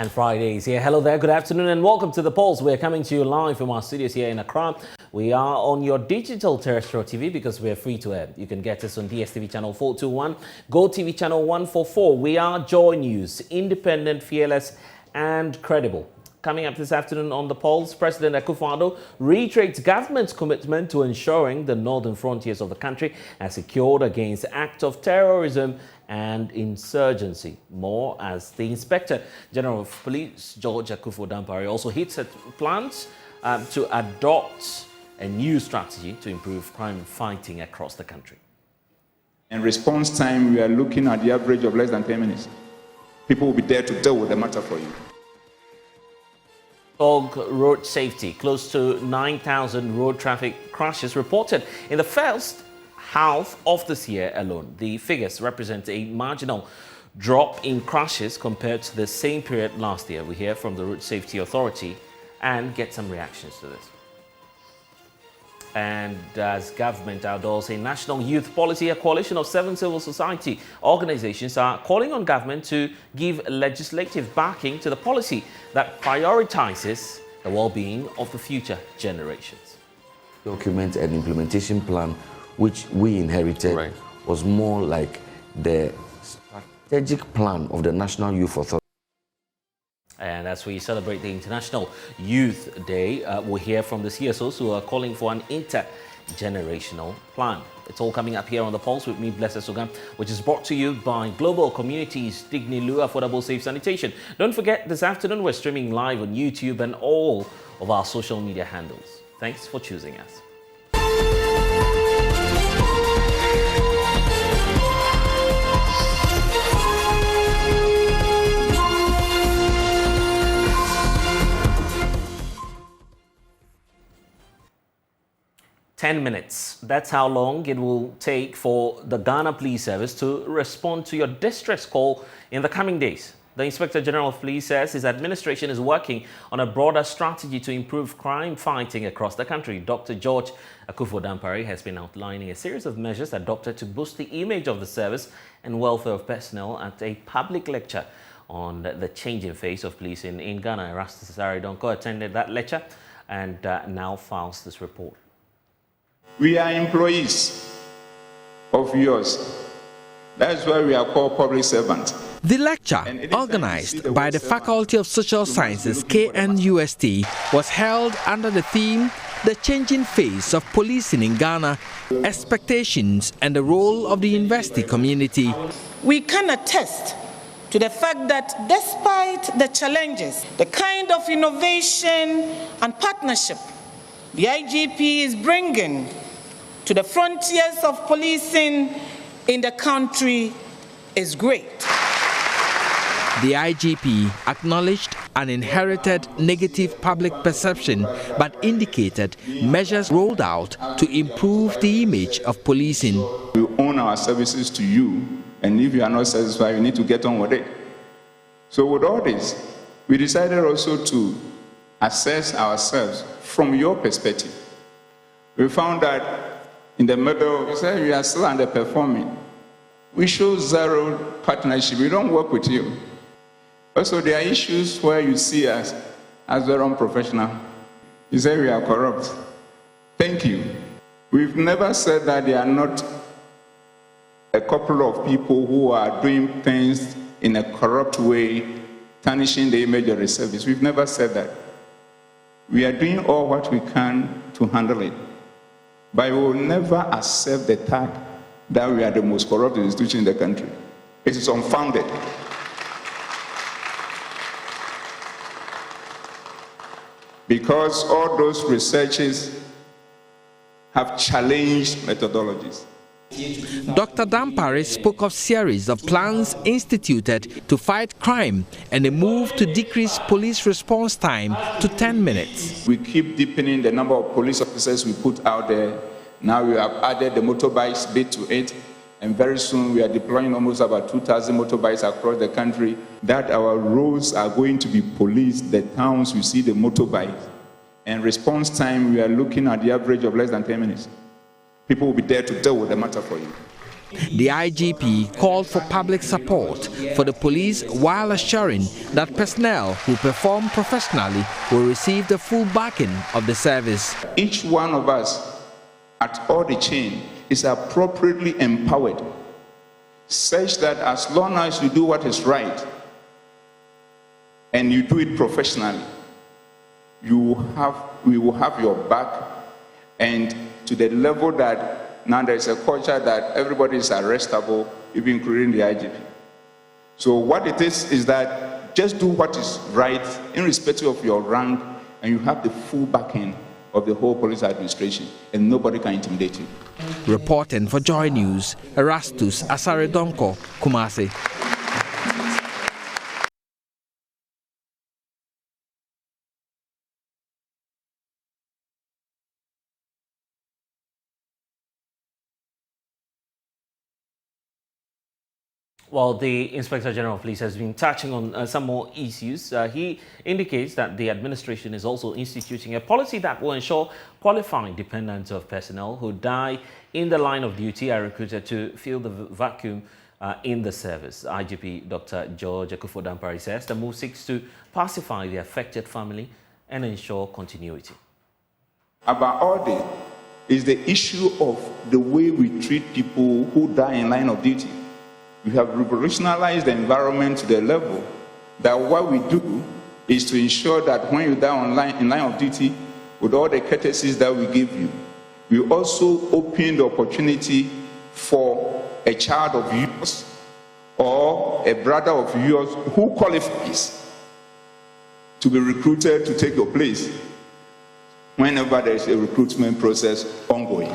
And Fridays here. Hello there, good afternoon and welcome to The Pulse. We're coming to you live from our studios here in Accra. We are on your digital terrestrial TV because we're free to air. You can get us on DSTV channel 421, Go TV channel 144. We are Joy News, independent, fearless and credible. Coming up this afternoon on The Pulse, President Akufo-Addo reiterates government's commitment to ensuring the northern frontiers of the country are secured against acts of terrorism and insurgency. More as the Inspector General of Police, George Akufo-Dampare, also hits at plans to adopt a new strategy to improve crime fighting across the country. In response time, we are looking at the average of less than 10 minutes. People will be there to deal with the matter for you. Sogah road safety. Close to 9,000 road traffic crashes reported in the first half of this year alone. The figures represent a marginal drop in crashes compared to the same period last year. We hear from the Road Safety Authority and get some reactions to this. And as government outdoors a national youth policy, a coalition of 7 civil society organizations are calling on government to give legislative backing to the policy that prioritizes the well-being of the future generations. Document and implementation plan, which we inherited, was more like the strategic plan of the National Youth Authority. And as we celebrate the International Youth Day, we'll hear from the CSOs who are calling for an intergenerational plan. It's all coming up here on The Pulse with me, Blessed Sogah, which is brought to you by Global Communities, Dignilu, Affordable Safe Sanitation. Don't forget, this afternoon we're streaming live on YouTube and all of our social media handles. Thanks for choosing us. 10 minutes. That's how long it will take for the Ghana Police Service to respond to your distress call in the coming days. The Inspector General of Police says his administration is working on a broader strategy to improve crime fighting across the country. Dr. George Akufo-Dampare has been outlining a series of measures adopted to boost the image of the service and welfare of personnel at a public lecture on the changing face of policing in Ghana. Erastus Donko attended that lecture and now files this report. We are employees of yours. That's why we are called public servants. The lecture, organized by the Faculty of Social Sciences, KNUST, was held under the theme, The Changing Face of Policing in Ghana, Expectations and the Role of the University Community. We can attest to the fact that despite the challenges, the kind of innovation and partnership the IGP is bringing to the frontiers of policing in the country is great. The IGP acknowledged an inherited negative public perception but indicated measures rolled out to improve the image of policing. We own our services to you, and if you are not satisfied, you need to get on with it. So with all this, we decided also to assess ourselves from your perspective. We found that in the middle, we said we are still underperforming. We show zero partnership. We don't work with you. Also, there are issues where you see us as very unprofessional. You say we are corrupt. Thank you. We've never said that there are not a couple of people who are doing things in a corrupt way, tarnishing the image of the service. We've never said that. We are doing all what we can to handle it. But we will never accept the tag that we are the most corrupt institution in the country. It is unfounded. Because all those researches have challenged methodologies. Dr. Dampare spoke of series of plans instituted to fight crime and a move to decrease police response time to 10 minutes. We keep deepening the number of police officers we put out there. Now we have added the motorbikes bit to it, and very soon we are deploying almost about 2,000 motorbikes across the country. That our roads are going to be policed, the towns we see the motorbikes. And response time, we are looking at the average of less than 10 minutes. People will be there to deal with the matter for you. The IGP called for public support for the police while assuring that personnel who perform professionally will receive the full backing of the service. Each one of us at all the chain is appropriately empowered, such that as long as you do what is right and you do it professionally, we will have your back, and to the level that now there is a culture that everybody is arrestable, even including the IGP. So what it is that just do what is right in respect of your rank, and you have the full backing of the whole police administration, and nobody can intimidate you. Reporting for Joy News, Erastus Asaredonko, Kumasi. Well, the Inspector General of Police has been touching on some more issues. He indicates that the administration is also instituting a policy that will ensure qualified dependents of personnel who die in the line of duty are recruited to fill the vacuum in the service. IGP Dr. George Akufo-Dampare says the move seeks to pacify the affected family and ensure continuity. About all this is the issue of the way we treat people who die in line of duty. We have revolutionized the environment to the level that what we do is to ensure that when you die in line of duty, with all the courtesies that we give you, we also open the opportunity for a child of yours or a brother of yours who qualifies to be recruited to take your place whenever there is a recruitment process ongoing,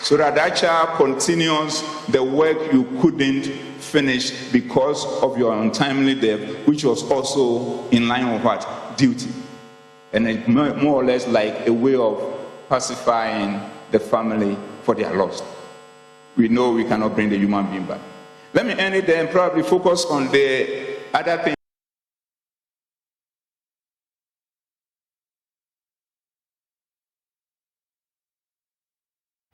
so that that child continues the work you couldn't finish because of your untimely death, which was also in line with what? Duty. And it's more or less like a way of pacifying the family for their loss. We know we cannot bring the human being back. Let me end it there and probably focus on the other thing.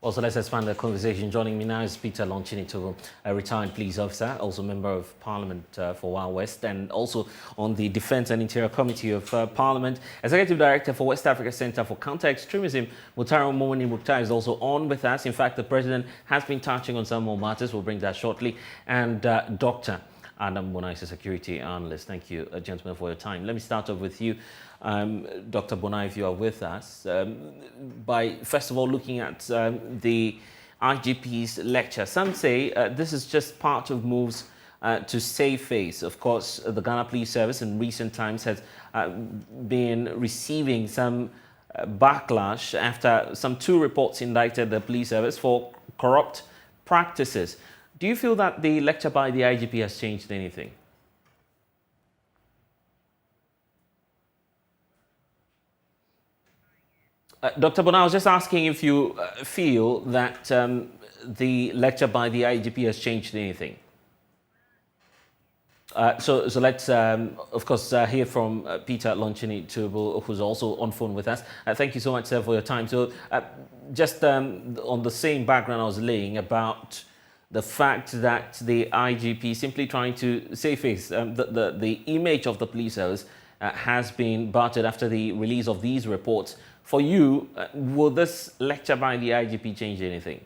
Also, let's expand the conversation. Joining me now is Peter Lonchini, a retired police officer, also member of Parliament for Wild West, and also on the Defence and Interior Committee of Parliament. Executive Director for West Africa Centre for Counter-Extremism, Mutaro Momoni Mukhtar, is also on with us. In fact, the President has been touching on some more matters. We'll bring that shortly. And Dr. Adam Bonai is a security analyst. Thank you, gentlemen, for your time. Let me start off with you. Dr. Bonai, if you are with us, by first of all looking at the IGP's lecture. Some say this is just part of moves to save face. Of course, the Ghana Police Service in recent times has been receiving some backlash after some 2 reports indicted the police service for corrupt practices. Do you feel that the lecture by the IGP has changed anything? Dr. Bonai, I was just asking if you feel that the lecture by the IGP has changed anything. So let's, of course, hear from Peter Lonchini, who's also on phone with us. Thank you so much, sir, for your time. So just on the same background I was laying about the fact that the IGP simply trying to save face, the image of the police service has been battered after the release of these reports. For you, will this lecture by the IGP change anything?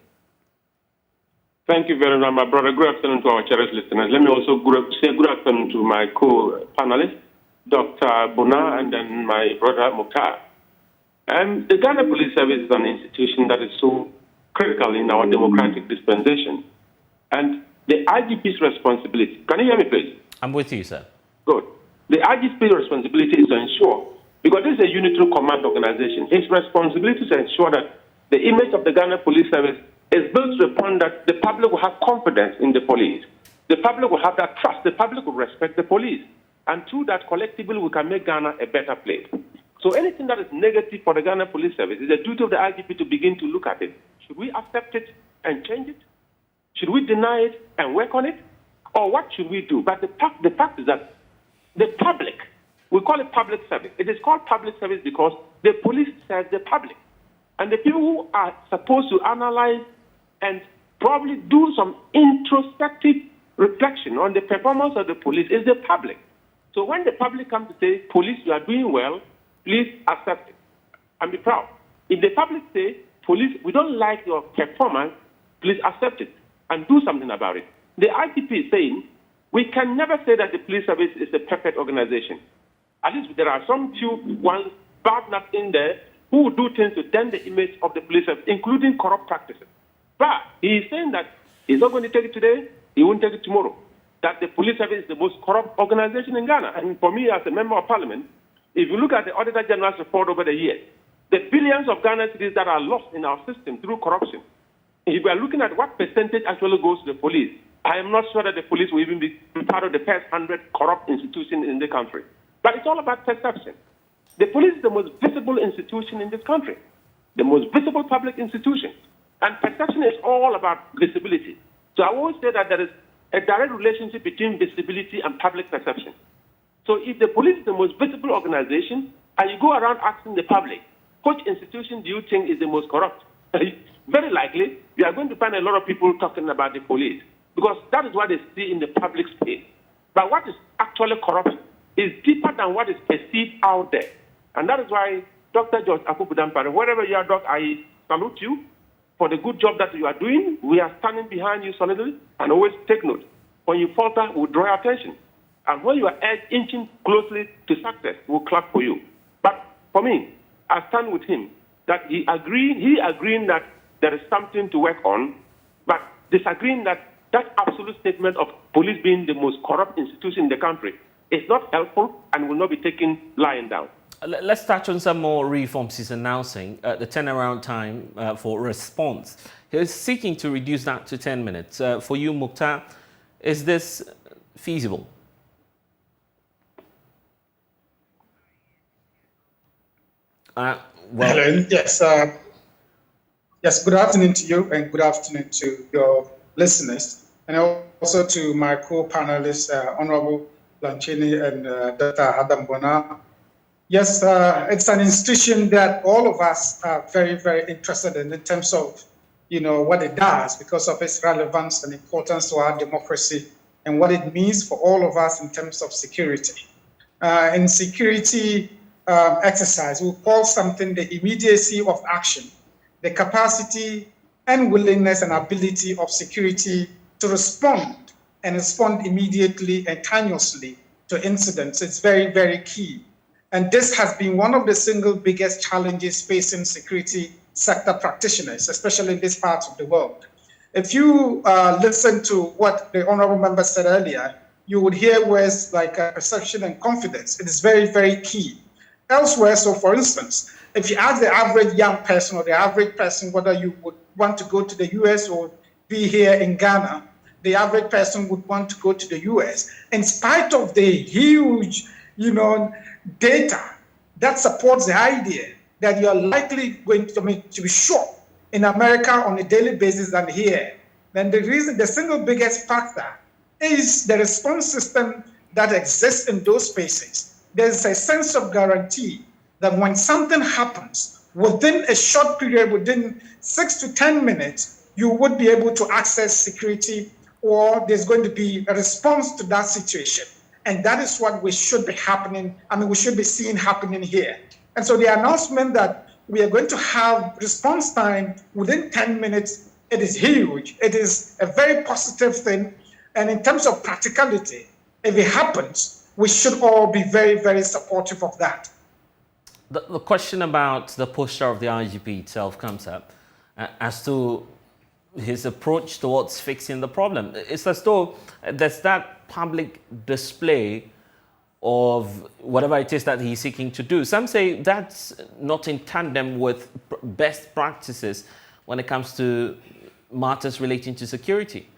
Thank you very much, my brother. Good afternoon to our cherished listeners. Let me also say good afternoon to my co-panelist, Dr. Bona, and then my brother Mukhtar. The Ghana Police Service is an institution that is so critical in our democratic dispensation. And the IGP's responsibility, can you hear me, please? I'm with you, sir. Good. The IGP's responsibility is to ensure, because this is a unitary command organization, his responsibility is to ensure that the image of the Ghana Police Service is built upon that the public will have confidence in the police. The public will have that trust. The public will respect the police. And through that, collectively, we can make Ghana a better place. So anything that is negative for the Ghana Police Service is the duty of the IGP to begin to look at it. Should we accept it and change it? Should we deny it and work on it? Or what should we do? But the fact is that the public, we call it public service. It is called public service because the police serve the public. And the people who are supposed to analyze and probably do some introspective reflection on the performance of the police is the public. So when the public comes to say, police, you are doing well, please accept it and be proud. If the public say, police, we don't like your performance, please accept it and do something about it. The IGP is saying, we can never say that the police service is a perfect organization. At least there are some few ones, bad nuts in there, who do things to dent the image of the police service, including corrupt practices. But he is saying that he's not going to take it today, he won't take it tomorrow. That the police service is the most corrupt organization in Ghana. And for me, as a member of parliament, if you look at the Auditor General's report over the years, the billions of Ghana cedis that are lost in our system through corruption, if we are looking at what percentage actually goes to the police, I am not sure that the police will even be part of the first 100 corrupt institutions in the country. But it's all about perception. The police is the most visible institution in this country, the most visible public institution. And perception is all about visibility. So I always say that there is a direct relationship between visibility and public perception. So if the police is the most visible organization, and you go around asking the public, which institution do you think is the most corrupt? Very likely, you are going to find a lot of people talking about the police, because that is what they see in the public space. But what is actually corrupt is deeper than what is perceived out there. And that is why Dr. George Akubudampare, wherever you are, Doc, I salute you for the good job that you are doing. We are standing behind you solidly, and always take note. When you falter, we'll draw your attention. And when you are inching closely to success, we'll clap for you. But for me, I stand with him that he agreeing that there is something to work on, but disagreeing that that absolute statement of police being the most corrupt institution in the country is not helpful and will not be taken lying down. Let's touch on some more reforms he's announcing. The turnaround time for response. He's seeking to reduce that to 10 minutes. For you, Mukhtar, is this feasible? Well, hello. Yes. Yes. Good afternoon to you, and good afternoon to your listeners, and also to my co-panelists, Honorable Lanchini and Dr. Adam Bona. Yes, it's an institution that all of us are very, very interested in terms of, what it does because of its relevance and importance to our democracy and what it means for all of us in terms of security. In security exercise, we call something the immediacy of action, the capacity and willingness and ability of security to respond and respond immediately and continuously to incidents. It's very, very key. And this has been one of the single biggest challenges facing security sector practitioners, especially in this part of the world. If you listen to what the honorable member said earlier, you would hear words like perception and confidence. It is very, very key. Elsewhere, so for instance, if you ask the average young person or the average person whether you would want to go to the US or be here in Ghana, the average person would want to go to the US. In spite of the huge, data that supports the idea that you're likely going to be shot in America on a daily basis than here, then the single biggest factor is the response system that exists in those spaces. There's a sense of guarantee that when something happens, within a short period, within 6 to 10 minutes, you would be able to access security, or there's going to be a response to that situation. And that is what we should be we should be seeing happening here. And so the announcement that we are going to have response time within 10 minutes, it is huge. It is a very positive thing. And in terms of practicality, if it happens, we should all be very, very supportive of that. The question about the posture of the IGP itself comes up as to his approach towards fixing the problem. It's as though there's that public display of whatever it is that he's seeking to do. Some say that's not in tandem with best practices when it comes to matters relating to security.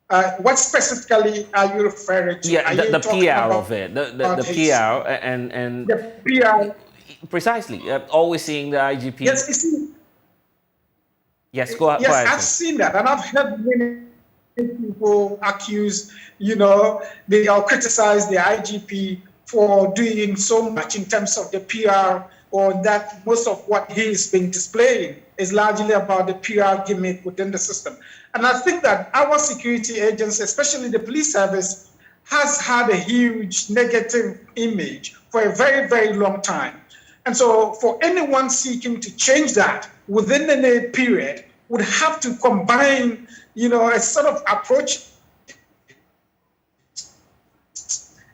What specifically are you referring to? Yeah, the PR of it, the PR and the PR. Precisely, always seeing the IGP. Yes, you see. Yes, go ahead. Yes, I've seen that, and I've heard many people accuse, they all criticize the IGP for doing so much in terms of the PR or that most of what he's been displaying is largely about the PR gimmick within the system. And I think that our security agency, especially the police service, has had a huge negative image for a very, very long time. And so for anyone seeking to change that within any period would have to combine, a sort of approach.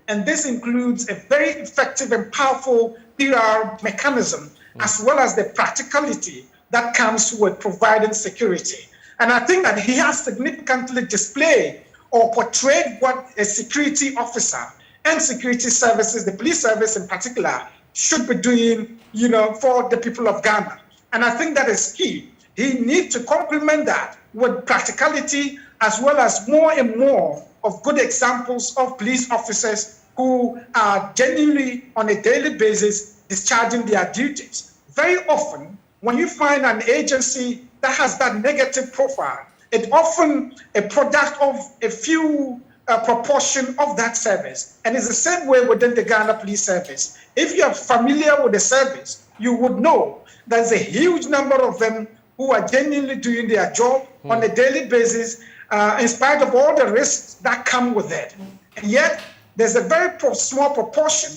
And this includes a very effective and powerful PR mechanism, as well as the practicality that comes with providing security. And I think that he has significantly displayed or portrayed what a security officer and security services, the police service in particular, should be doing, for the people of Ghana. And I think that is key. He needs to complement that with practicality, as well as more and more of good examples of police officers who are genuinely on a daily basis discharging their duties. Very often, when you find an agency that has that negative profile, it's often a product of a few proportion of that service. And it's the same way within the Ghana Police Service. If you are familiar with the service, you would know there's a huge number of them who are genuinely doing their job on a daily basis, in spite of all the risks that come with it. And yet, there's a very small proportion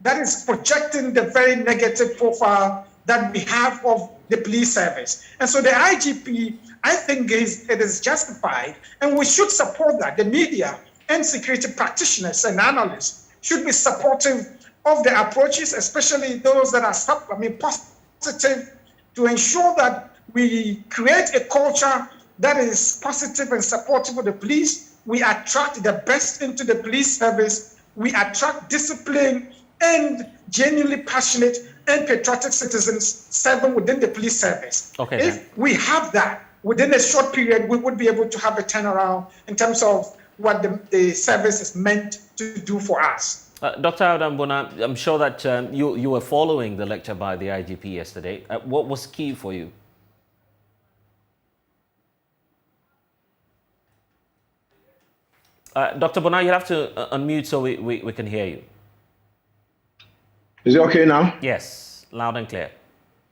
that is projecting the very negative profile that we have of the police service. And so the IGP, I think it is justified, and we should support that. The media and security practitioners and analysts should be supportive of the approaches, especially those that are positive, to ensure that we create a culture that is positive and supportive of the police. We attract the best into the police service. We attract disciplined and genuinely passionate and patriotic citizens serving within the police service. Okay, if we have that within a short period, we would be able to have a turnaround in terms of what the service is meant to do for us. Dr. Adam Bona, I'm sure that you were following the lecture by the IGP yesterday. What was key for you? Dr. Bona, you have to unmute so we can hear you. Is it okay now? Yes, loud and clear.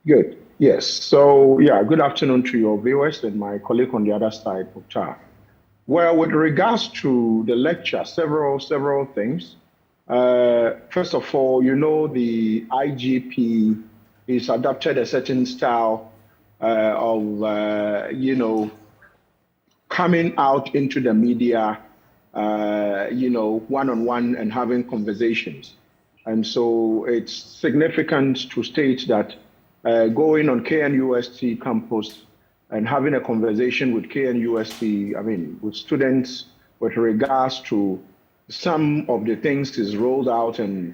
Good. Yes. So, good afternoon to your viewers and my colleague on the other side, Mukhtar. Well, with regards to the lecture, several things. First of all, the IGP is adopted a certain style of, coming out into the media, one-on-one and having conversations. And so it's significant to state that going on KNUST campus and having a conversation with KNUST, with students with regards to some of the things he's rolled out and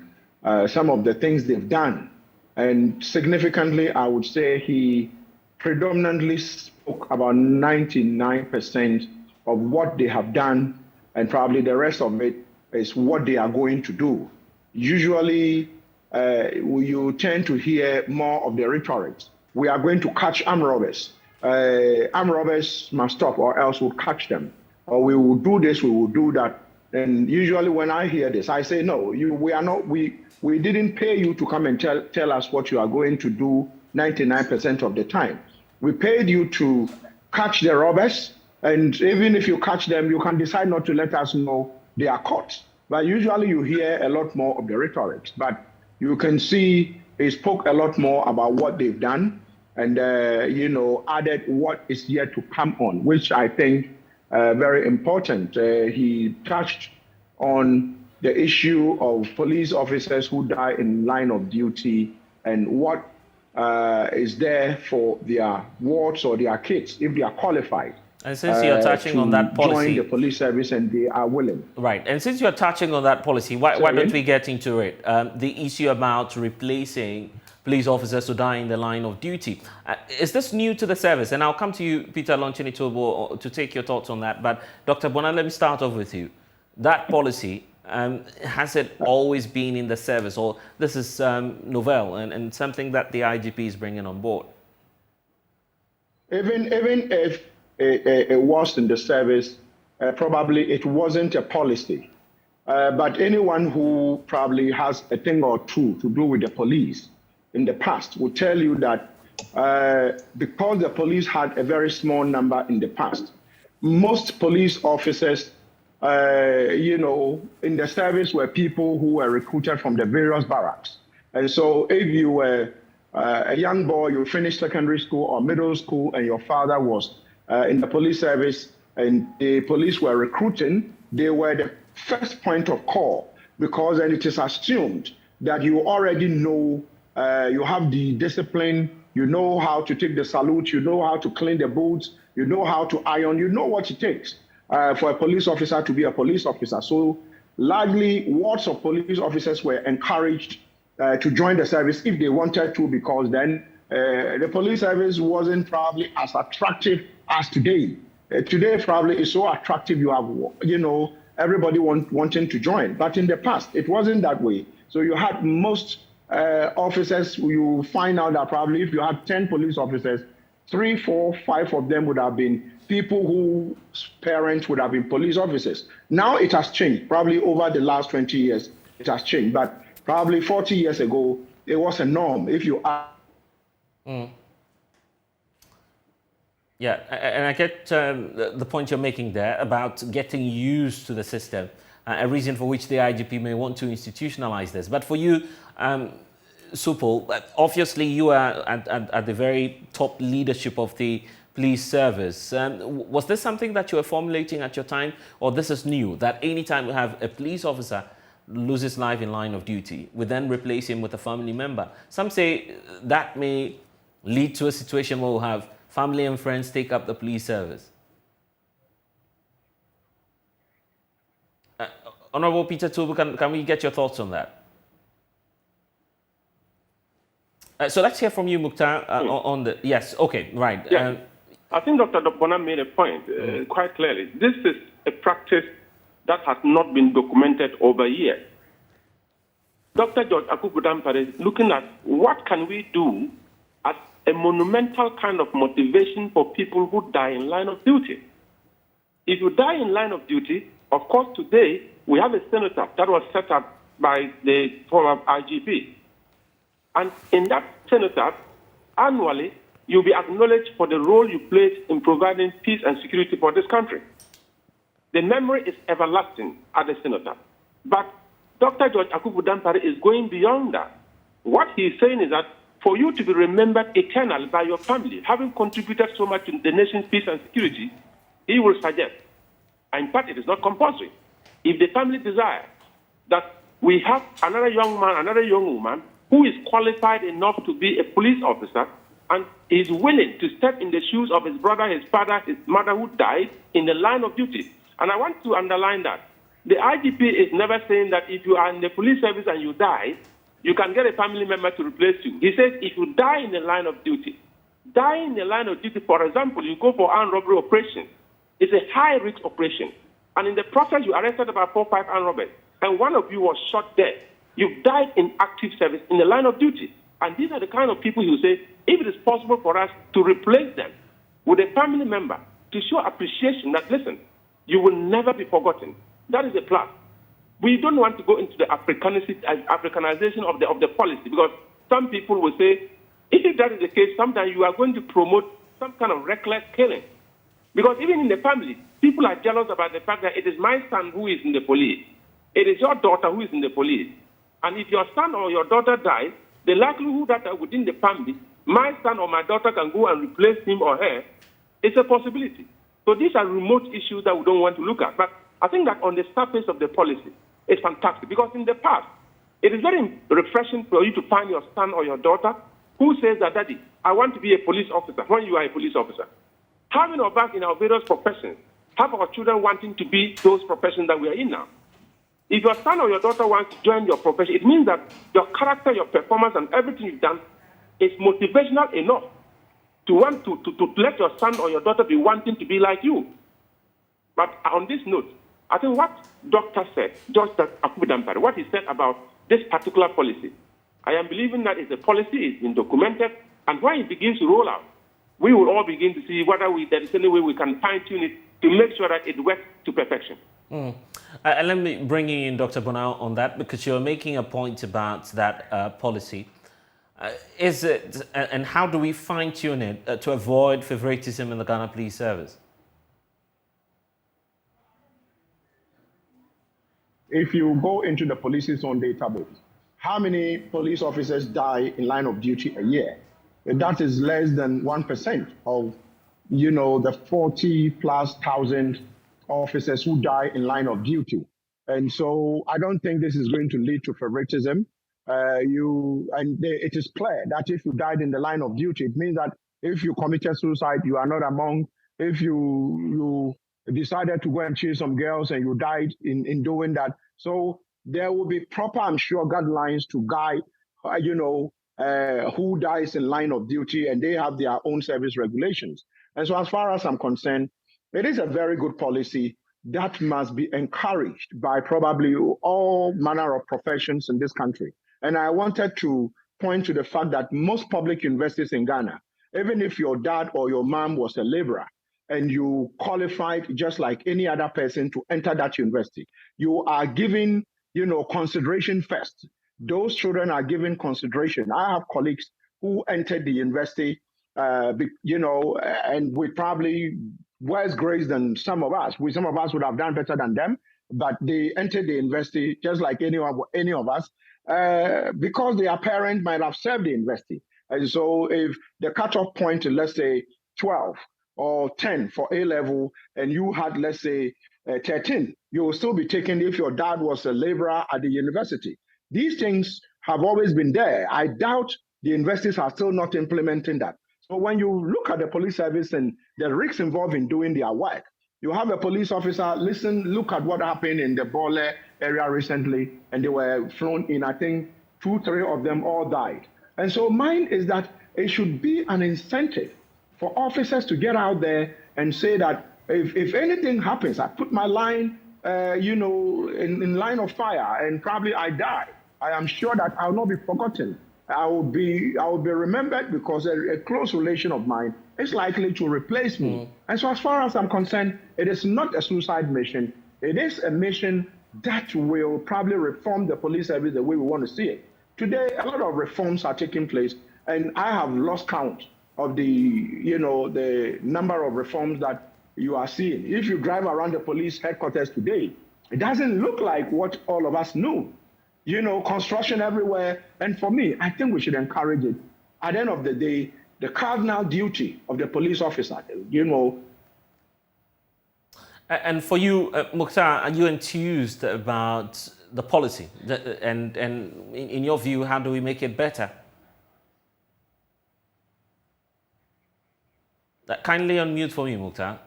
some of the things they've done. And significantly, I would say he predominantly spoke about 99% of what they have done, and probably the rest of it is what they are going to do. Usually, you tend to hear more of the rhetoric. We are going to catch armed robbers. Armed robbers must stop or else we'll catch them. Or we will do this, we will do that. And usually when I hear this, I say, no, we didn't pay you to come and tell us what you are going to do 99% of the time. We paid you to catch the robbers. And even if you catch them, you can decide not to let us know they are caught. But usually you hear a lot more of the rhetoric. But you can see he spoke a lot more about what they've done and, added what is yet to come on, which I think very important. He touched on the issue of police officers who die in line of duty and what is there for their wards or their kids if they are qualified. And since you're touching on that policy, join the police service and they are willing. Right. And since you're touching on that policy, why don't we get into it? The issue about replacing police officers who die in the line of duty. Is this new to the service? And I'll come to you, Peter Lonchini-Tobo, to take your thoughts on that. But Dr. Bona, let me start off with you. That policy, has it always been in the service, or this is novel and something that the IGP is bringing on board? Even if it was in the service, probably it wasn't a policy. But anyone who probably has a thing or two to do with the police in the past will tell you that because the police had a very small number in the past, most police officers, in the service were people who were recruited from the various barracks. And so if you were a young boy, you finished secondary school or middle school, and your father was in the police service, and the police were recruiting, they were the first point of call, because then it is assumed that you already know, you have the discipline, you know how to take the salute, you know how to clean the boots, you know how to iron, you know what it takes for a police officer to be a police officer. So largely, wards of police officers were encouraged to join the service if they wanted to, because then the police service wasn't probably as attractive as today. Today probably is so attractive, you have, everybody wanting to join. But in the past, it wasn't that way. So you had most officers, you find out that probably if you had 10 police officers, 3, 4, 5 of them would have been people whose parents would have been police officers. Now it has changed. Probably over the last 20 years, it has changed. But probably 40 years ago, it was a norm. If you are. Yeah, and I get the point you're making there about getting used to the system, a reason for which the IGP may want to institutionalize this. But for you, Supul, obviously you are at the very top leadership of the police service. Was this something that you were formulating at your time, or this is new, that anytime we have a police officer loses life in line of duty, we then replace him with a family member? Some say that may lead to a situation where we'll have family and friends take up the police service. Honorable Peter Tubu, can we get your thoughts on that? So let's hear from you, Mukhtar, on the... Yes, okay, right. Yeah. I think Dr. Bona made a point quite clearly. This is a practice that has not been documented over years. Dr. George Akubu-Dampare is looking at what can we do as a monumental kind of motivation for people who die in line of duty. If you die in line of duty, of course, today we have a cenotaph that was set up by the former IGP. And in that cenotaph, annually, you'll be acknowledged for the role you played in providing peace and security for this country. The memory is everlasting at the cenotaph. But Dr. George Akubu-Dampare is going beyond that. What he's saying is that for you to be remembered eternally by your family, having contributed so much to the nation's peace and security, he will suggest, and in fact, it is not compulsory, if the family desires that we have another young man, another young woman who is qualified enough to be a police officer and is willing to step in the shoes of his brother, his father, his mother who died in the line of duty. And I want to underline that. The IGP is never saying that if you are in the police service and you die, you can get a family member to replace you. He says if you die in the line of duty, for example, you go for armed robbery operation, it's a high-risk operation. And in the process, you arrested about 4 or 5 armed robbers, and one of you was shot dead. You've died in active service in the line of duty. And these are the kind of people who say, if it is possible for us to replace them with a family member to show appreciation that, listen, you will never be forgotten. That is a plus. We don't want to go into the Africanization of the policy, because some people will say, if that is the case, sometimes you are going to promote some kind of reckless killing. Because even in the family, people are jealous about the fact that it is my son who is in the police. It is your daughter who is in the police. And if your son or your daughter dies, the likelihood that within the family, my son or my daughter can go and replace him or her, it's a possibility. So these are remote issues that we don't want to look at. But I think that on the surface of the policy, it's fantastic. Because in the past, it is very refreshing for you to find your son or your daughter who says that, Daddy, I want to be a police officer when you are a police officer. Having our back in our various professions, have our children wanting to be those professions that we are in now. If your son or your daughter wants to join your profession, it means that your character, your performance, and everything you've done is motivational enough to want to let your son or your daughter be wanting to be like you. But on this note, I think what Dr. said, Dr. Akubu-Dampare, what he said about this particular policy, I am believing that it's a policy, it's been documented, and when it begins to roll out, we will all begin to see whether there is any way we can fine-tune it to make sure that it works to perfection. Let me bring in Dr. Bonao on that, because you're making a point about that policy. Is it, and how do we fine-tune it to avoid favoritism in the Ghana Police Service? If you go into the police's own database, how many police officers die in line of duty a year? That is less than 1% of, the 40,000+ officers who die in line of duty. And so I don't think this is going to lead to favoritism. It is clear that if you died in the line of duty, it means that if you committed suicide, you are not among. If you decided to go and chase some girls and you died in doing that, so there will be proper, I'm sure, guidelines to guide, who dies in line of duty, and they have their own service regulations. And so, as far as I'm concerned, it is a very good policy that must be encouraged by probably all manner of professions in this country. And I wanted to point to the fact that most public universities in Ghana, even if your dad or your mom was a laborer and you qualified just like any other person to enter that university, you are given, consideration first. Those children are given consideration. I have colleagues who entered the university, and with probably worse grades than some of us. Some of us would have done better than them, but they entered the university just like any of us, because their parent might have served the university. And so if the cutoff point is, let's say, 12 or 10 for A-level, and you had, let's say, 13, you will still be taken if your dad was a laborer at the university. These things have always been there. I doubt the universities are still not implementing that. So when you look at the police service and the risks involved in doing their work, you have a police officer, look at what happened in the Bole area recently, and they were flown in. I think 2-3 of them all died. And so mine is that it should be an incentive for officers to get out there and say that if anything happens, I put my line, in line of fire, and probably I die, I am sure that I will not be forgotten. I will be remembered because a close relation of mine is likely to replace me. And so as far as I'm concerned, it is not a suicide mission. It is a mission that will probably reform the police service the way we want to see it. Today, a lot of reforms are taking place, and I have lost count of the number of reforms that you are seeing. If you drive around the police headquarters today, it doesn't look like what all of us knew. Construction everywhere. And for me, I think we should encourage it. At the end of the day, the cardinal duty of the police officer, And for you, Mukhtar, are you enthused about the policy? And in your view, how do we make it better? Kindly unmute for me, Mukhtar.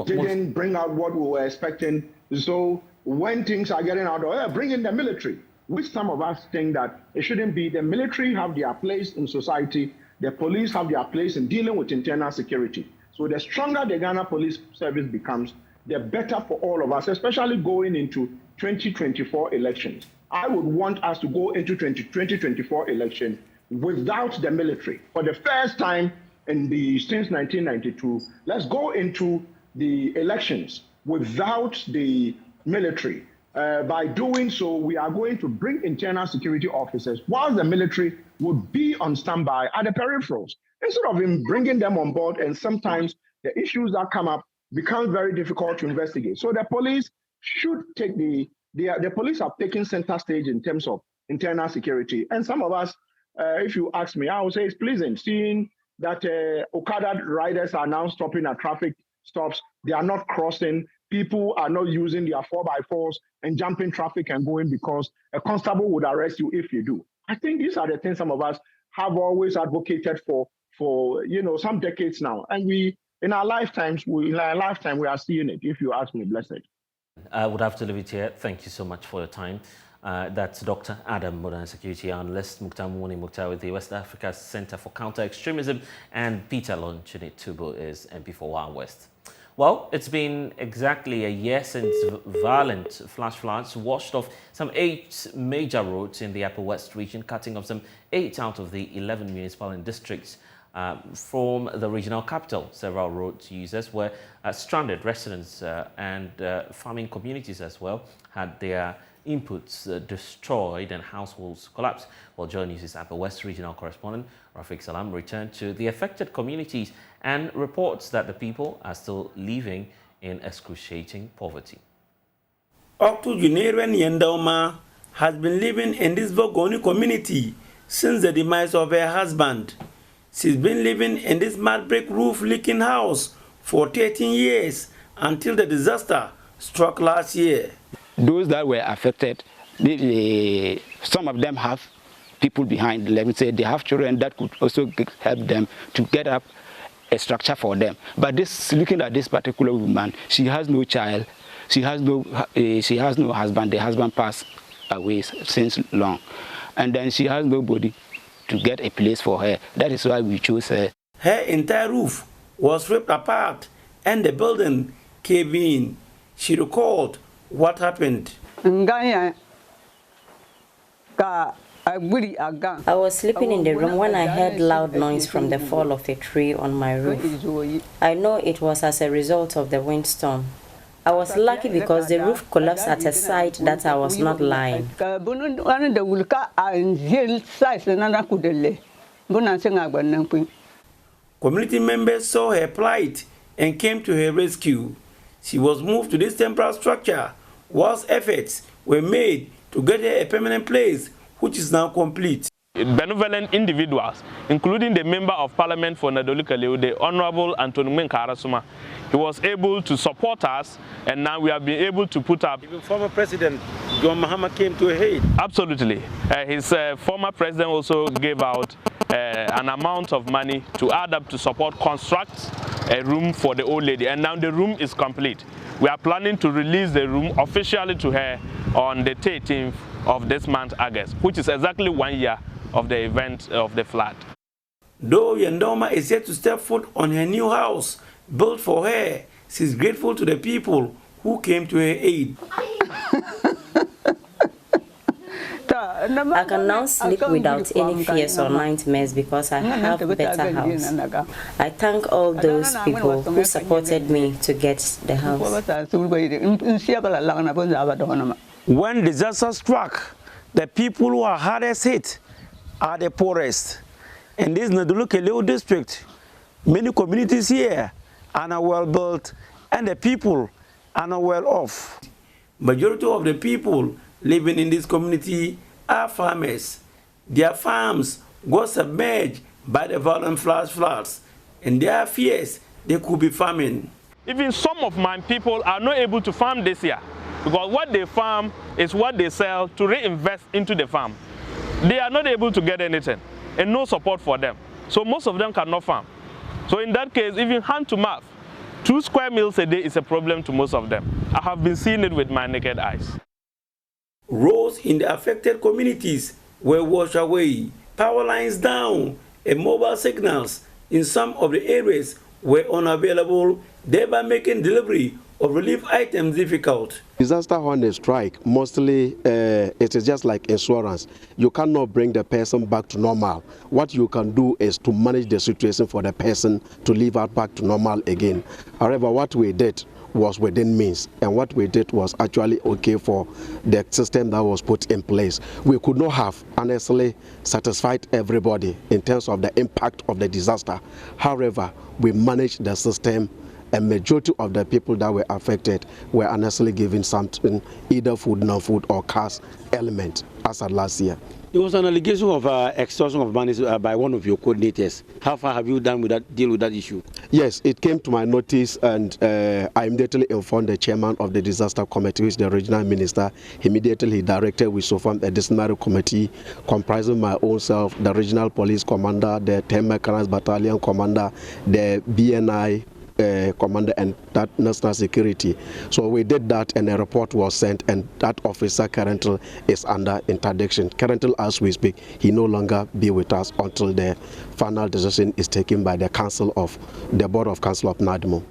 Didn't bring out what we were expecting. So when things are getting out of bring in the military, which some of us think that it shouldn't be. The military have their place in society. The police have their place in dealing with internal security. So the stronger the Ghana Police Service becomes, the better for all of us, especially going into 2024 elections. I would want us to go into 2024 elections without the military. For the first time since 1992, let's go into the elections without the military. By doing so, we are going to bring internal security officers, while the military would be on standby at the peripherals, instead of bringing them on board. And sometimes the issues that come up become very difficult to investigate. So the police should take the police have taken center stage in terms of internal security. And some of us, if you ask me, I would say it's pleasing seeing that Okada riders are now stopping at traffic stops. They are not crossing. People are not using their 4x4s and jumping traffic and going, because a constable would arrest you if you do. I think these are the things some of us have always advocated for some decades now. And in our lifetime, we are seeing it, if you ask me, blessed. I would have to leave it here. Thank you so much for your time. That's Dr. Adam, modern security analyst, Mukhtar Mukhtar with the West Africa Center for Counter-Extremism, and Peter Lonchini Tubo is MP for Wild West. Well, it's been exactly a year since violent flash floods washed off some 8 major roads in the Upper West region, cutting off some 8 out of the 11 municipal and districts from the regional capital. Several road users were stranded. Residents and farming communities as well had their inputs destroyed and households collapsed. Well, JoyNews' Upper West Regional Correspondent Rafiq Salam returned to the affected communities and reports that the people are still living in excruciating poverty. Octogenarian Yendauma has been living in this Vogoni community since the demise of her husband. She's been living in this mud brick roof leaking house for 13 years until the disaster struck last year. Those that were affected, some of them have people behind. Let me say they have children that could also help them to get up a structure for them. But this, looking at this particular woman, she has no child, she has no husband. The husband passed away since long, and then she has nobody to get a place for her. That is why we chose her. Her entire roof was ripped apart and the building caved in. She recalled what happened. I was sleeping in the room when I heard loud noise from the fall of a tree on my roof. I know it was as a result of the windstorm. I was lucky because the roof collapsed at a site that I was not lying. Community members saw her plight and came to her rescue. She was moved to this temporary structure, whilst efforts were made to get her a permanent place, which is now complete. Benevolent individuals, including the Member of Parliament for Nadolu-Kaleu, the Honorable Anthony Karasuma, he was able to support us, and now we have been able to put up. Even former President John Mahama came to aid. Absolutely. His former president also gave out an amount of money to add up to construct a room for the old lady, and now the room is complete. We are planning to release the room officially to her on the 13th of this month, August, which is exactly 1 year of the event of the flood. Though Yandoma is yet to step foot on her new house built for her, she's grateful to the people who came to her aid. I can now sleep without any fears or nightmares because I have a better house. I thank all those people who supported me to get the house. When disaster struck, the people who are hardest hit are the poorest. In this Nadolu-Kaleu district, many communities here are not well built and the people are not well off. Majority of the people living in this community are farmers. Their farms got submerged by the violent floods, and their fears they could be farming. Even some of my people are not able to farm this year because what they farm is what they sell to reinvest into the farm. They are not able to get anything and no support for them. So most of them cannot farm. So in that case, even hand to mouth, 2 square meals a day is a problem to most of them. I have been seeing it with my naked eyes. Roads in the affected communities were washed away, power lines down, and mobile signals in some of the areas were unavailable, thereby making delivery of relief items difficult. Disaster when they strike, mostly it is just like insurance. You cannot bring the person back to normal. What you can do is to manage the situation for the person to live out back to normal again. However, what we did was within means, and what we did was actually okay for the system that was put in place. We could not have honestly satisfied everybody in terms of the impact of the disaster. However, we managed the system. A majority of the people that were affected were honestly given something, either food, non-food, or cash element, as at last year. There was an allegation of extortion of money by one of your coordinators. How far have you done with that, deal with that issue? Yes, it came to my notice, and I immediately informed the chairman of the disaster committee, which is the regional minister. Immediately he directed we so formed a disciplinary committee comprising my own self, the regional police commander, the 10th Mechanized Battalion commander, the BNI commander, and that national security. So we did that, and a report was sent, and that officer currently is under interdiction. Currently, as we speak, he no longer be with us until the final decision is taken by the council of the board of council of NADMO.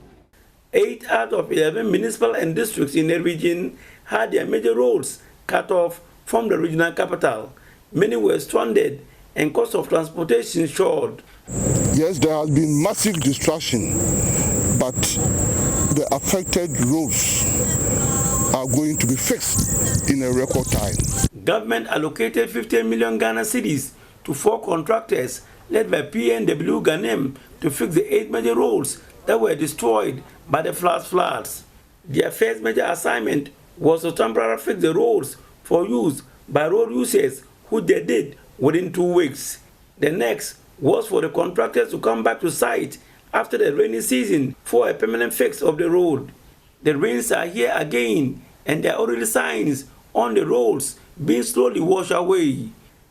8 out of 11 municipal and districts in the region had their major roads cut off from the regional capital. Many were stranded and cost of transportation soared. Yes, there has been massive destruction, but the affected roads are going to be fixed in a record time. Government allocated 15 million Ghana cedis to 4 contractors led by PNW Ghanem to fix the 8 major roads that were destroyed by the floods. Their first major assignment was to temporarily fix the roads for use by road users, who they did within 2 weeks. The next was for the contractors to come back to site after the rainy season for a permanent fix of the road. The rains are here again, and there are already signs on the roads being slowly washed away.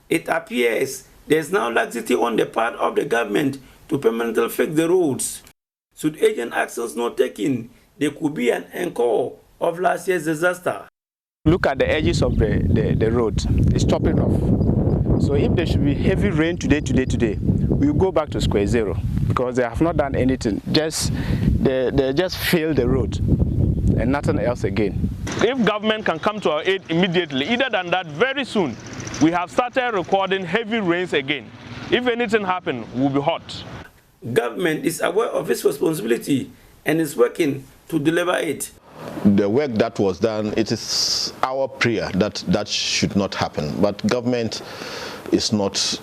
It appears there's now laxity on the part of the government to permanently fix the roads. Should urgent actions not taken, there could be an encore of last year's disaster. Look at the edges of the road. It's chopping off. So if there should be heavy rain today, we'll go back to square zero, because they have not done anything. They just failed the road and nothing else again. If government can come to our aid immediately, either than that, very soon, we have started recording heavy rains again. If anything happens, we'll be hot. Government is aware of its responsibility and is working to deliver it. The work that was done, it is our prayer that that should not happen. But government is not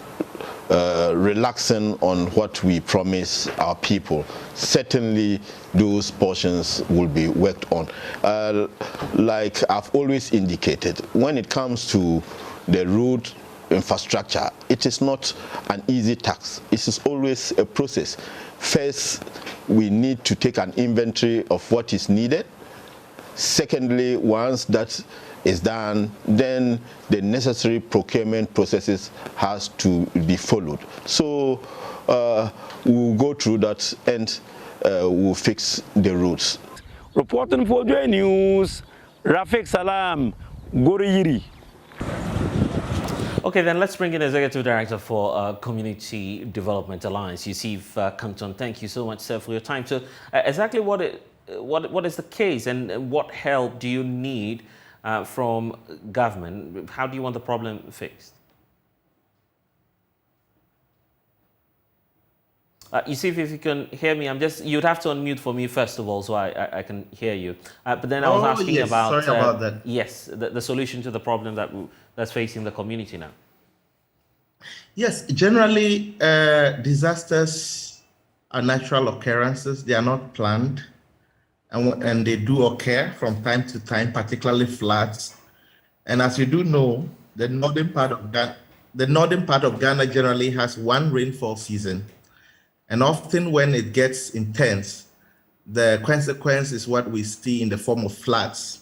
relaxing on what we promise our people. Certainly those portions will be worked on. Like I've always indicated, when it comes to the road infrastructure, it is not an easy task. It is always a process. First, we need to take an inventory of what is needed. Secondly, once that is done, then the necessary procurement processes has to be followed. So we'll go through that and we'll fix the roads. Reporting for JoyNews, Rafik Salam, Goriyiri. Okay, then let's bring in Executive Director for Community Development Alliance, Yusuf Compton. Thank you so much, sir, for your time. So exactly what is the case, and what help do you need from government? How do you want the problem fixed? Yusuf, if you can hear me, you'd have to unmute for me first of all, so I can hear you. But then I was asking about, sorry about that. Yes, the solution to the problem that's facing the community now. Yes, generally disasters are natural occurrences. They are not planned, and they do occur from time to time, particularly floods. And as you do know, the northern part of Ghana generally has one rainfall season. And often when it gets intense, the consequence is what we see in the form of floods.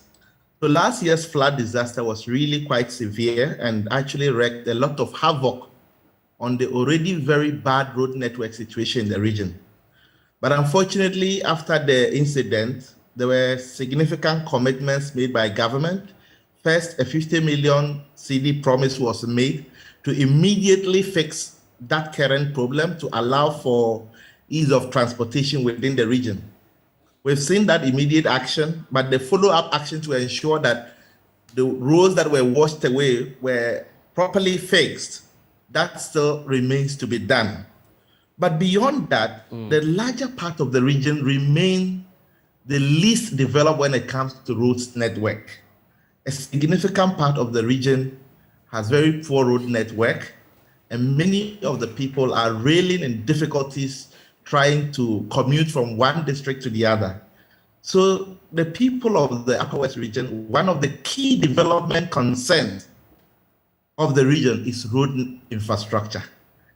So last year's flood disaster was really quite severe and actually wreaked a lot of havoc on the already very bad road network situation in the region. But unfortunately, after the incident, there were significant commitments made by government. First, a 50 million cedi promise was made to immediately fix that current problem to allow for ease of transportation within the region. We've seen that immediate action, but the follow-up action to ensure that the roads that were washed away were properly fixed, that still remains to be done. But beyond that, the larger part of the region remains the least developed when it comes to roads network. A significant part of the region has very poor road network, and many of the people are reeling in difficulties trying to commute from one district to the other. So the people of the Upper West region, one of the key development concerns of the region is road infrastructure.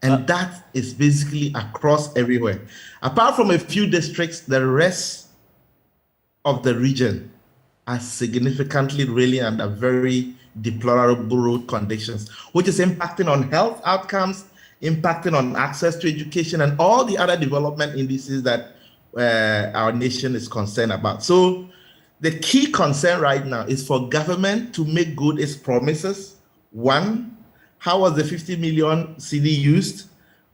And that is basically across everywhere. Apart from a few districts, the rest of the region are significantly really under very deplorable road conditions, which is impacting on health outcomes, impacting on access to education, and all the other development indices that our nation is concerned about. So the key concern right now is for government to make good its promises. One, how was the 50 million cedi used?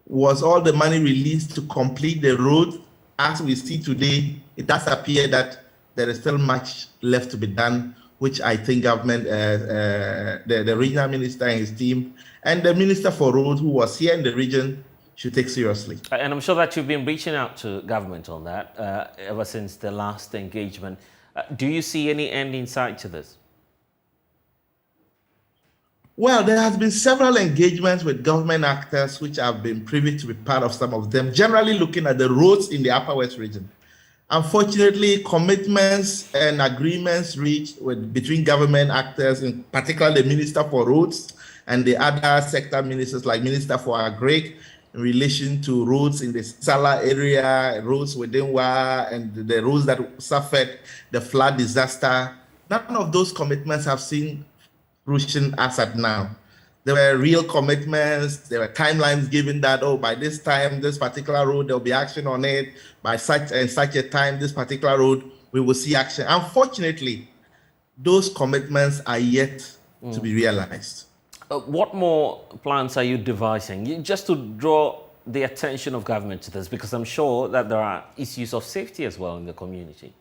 Was all the money released to complete the road? As we see today, it does appear that there is still much left to be done which I think government, the regional minister and his team, and the minister for roads who was here in the region should take seriously. And I'm sure that you've been reaching out to government on that ever since the last engagement. Do you see any end in sight to this? Well, there has been several engagements with government actors, which I've been privy to be part of some of them, generally looking at the roads in the Upper West region. Unfortunately, commitments and agreements reached between government actors, in particular the Minister for Roads and the other sector ministers like Minister for Agri, in relation to roads in the Sala area, roads within Wa, and the roads that suffered the flood disaster. None of those commitments have seen fruition as at now. There were real commitments, there were timelines given that, oh, by this time, this particular road, there'll be action on it. By such and such a time, this particular road, we will see action. Unfortunately, those commitments are yet to be realized. What more plans are you devising? Just to draw the attention of government to this, because I'm sure that there are issues of safety as well in the community.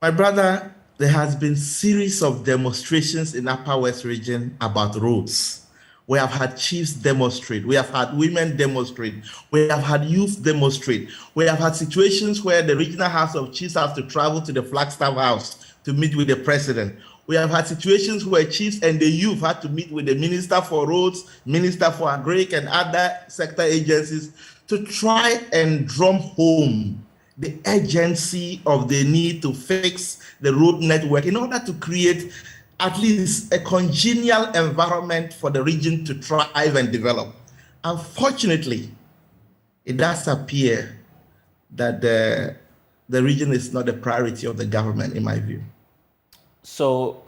My brother, there has been series of demonstrations in Upper West region about roads. We have had chiefs demonstrate. We have had women demonstrate. We have had youth demonstrate. We have had situations where the regional House of Chiefs have to travel to the Flagstaff House to meet with the president. We have had situations where chiefs and the youth had to meet with the Minister for Roads, Minister for Agri, and other sector agencies to try and drum home the urgency of the need to fix the road network in order to create at least a congenial environment for the region to thrive and develop. Unfortunately, it does appear that the region is not a priority of the government, in my view. So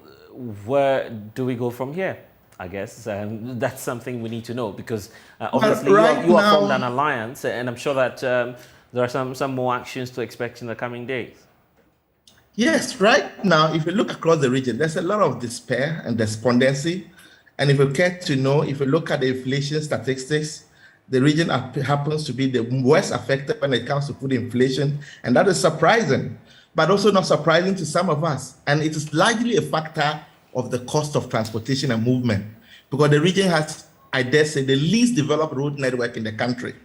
where do we go from here? I guess that's something we need to know, because obviously you have formed an alliance, and I'm sure that there are some more actions to expect in the coming days. Yes, right now, if you look across the region, there's a lot of despair and despondency. And if you care to know, if you look at the inflation statistics, the region happens to be the worst affected when it comes to food inflation. And that is surprising, but also not surprising to some of us. And it is largely a factor of the cost of transportation and movement, because the region has, I dare say, the least developed road network in the country.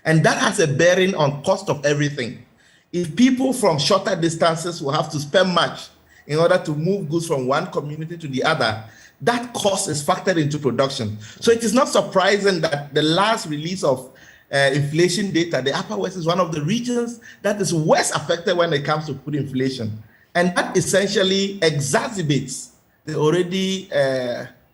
And that has a bearing on cost of everything. If people from shorter distances will have to spend much in order to move goods from one community to the other, that cost is factored into production. So it is not surprising that the last release of inflation data, the Upper West is one of the regions that is worst affected when it comes to food inflation. And that essentially exacerbates the already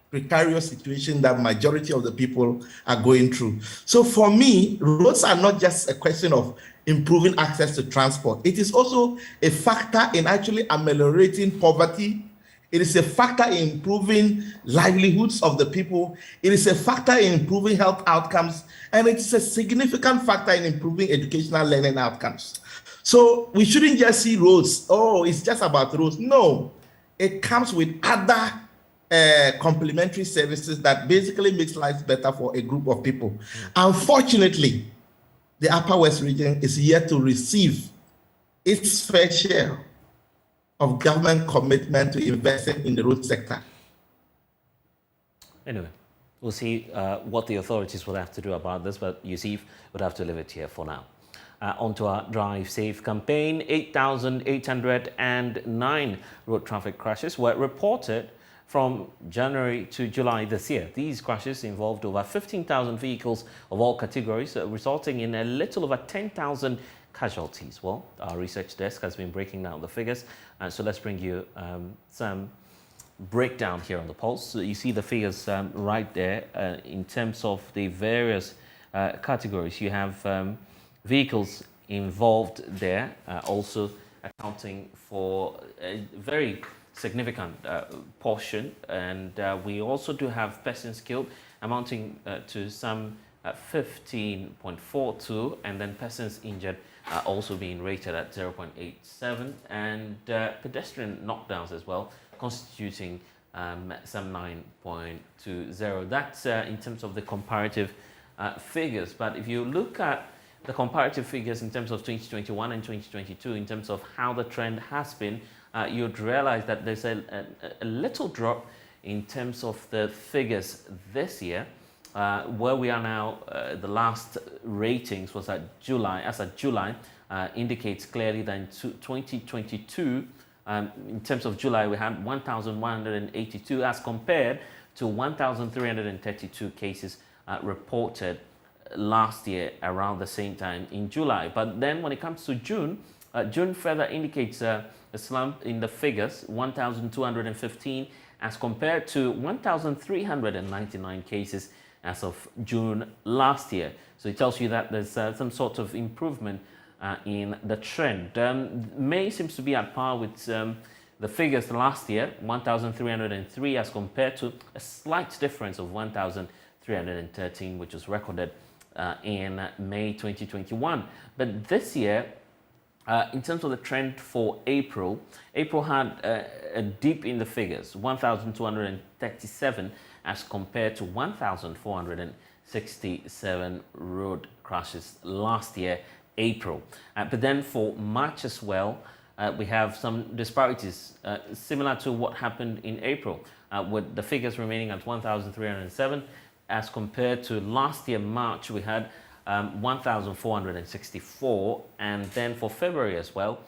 precarious situation that majority of the people are going through. So for me, roads are not just a question of improving access to transport. It is also a factor in actually ameliorating poverty. It is a factor in improving livelihoods of the people. It is a factor in improving health outcomes. And it is a significant factor in improving educational learning outcomes. So we shouldn't just see roads, oh, it's just about roads. No, it comes with other complementary services that basically makes life better for a group of people. Unfortunately, the Upper West region is yet to receive its fair share of government commitment to investing in the road sector. Anyway, we'll see what the authorities will have to do about this, but Yusuf would have to leave it here for now. On to our Drive Safe campaign. 8,809 road traffic crashes were reported from January to July this year. These crashes involved over 15,000 vehicles of all categories, resulting in a little over 10,000 casualties. Well, our research desk has been breaking down the figures, so let's bring you some breakdown here on the Pulse. So you see the figures right there in terms of the various categories. You have vehicles involved there, also accounting for a very significant portion, and we also do have persons killed amounting to some 15.42, and then persons injured also being rated at 0.87, and pedestrian knockdowns as well, constituting some 9.20. That's in terms of the comparative figures. But if you look at the comparative figures in terms of 2021 and 2022, in terms of how the trend has been, you'd realize that there's a little drop in terms of the figures this year. Where we are now, the last ratings was at July, indicates clearly that in 2022, in terms of July, we had 1,182 as compared to 1,332 cases reported last year around the same time in July. But then when it comes to June, June further indicates a slump in the figures, 1,215 as compared to 1,399 cases as of June last year. So it tells you that there's some sort of improvement in the trend. May seems to be at par with the figures last year, 1,303 as compared to a slight difference of 1,313, which was recorded in May 2021. But this year, in terms of the trend for April had a dip in the figures, 1,237 as compared to 1,467 road crashes last year, April. But then for March as well, we have some disparities similar to what happened in April, with the figures remaining at 1,307 as compared to last year, March, we had 1,464, and then for February as well,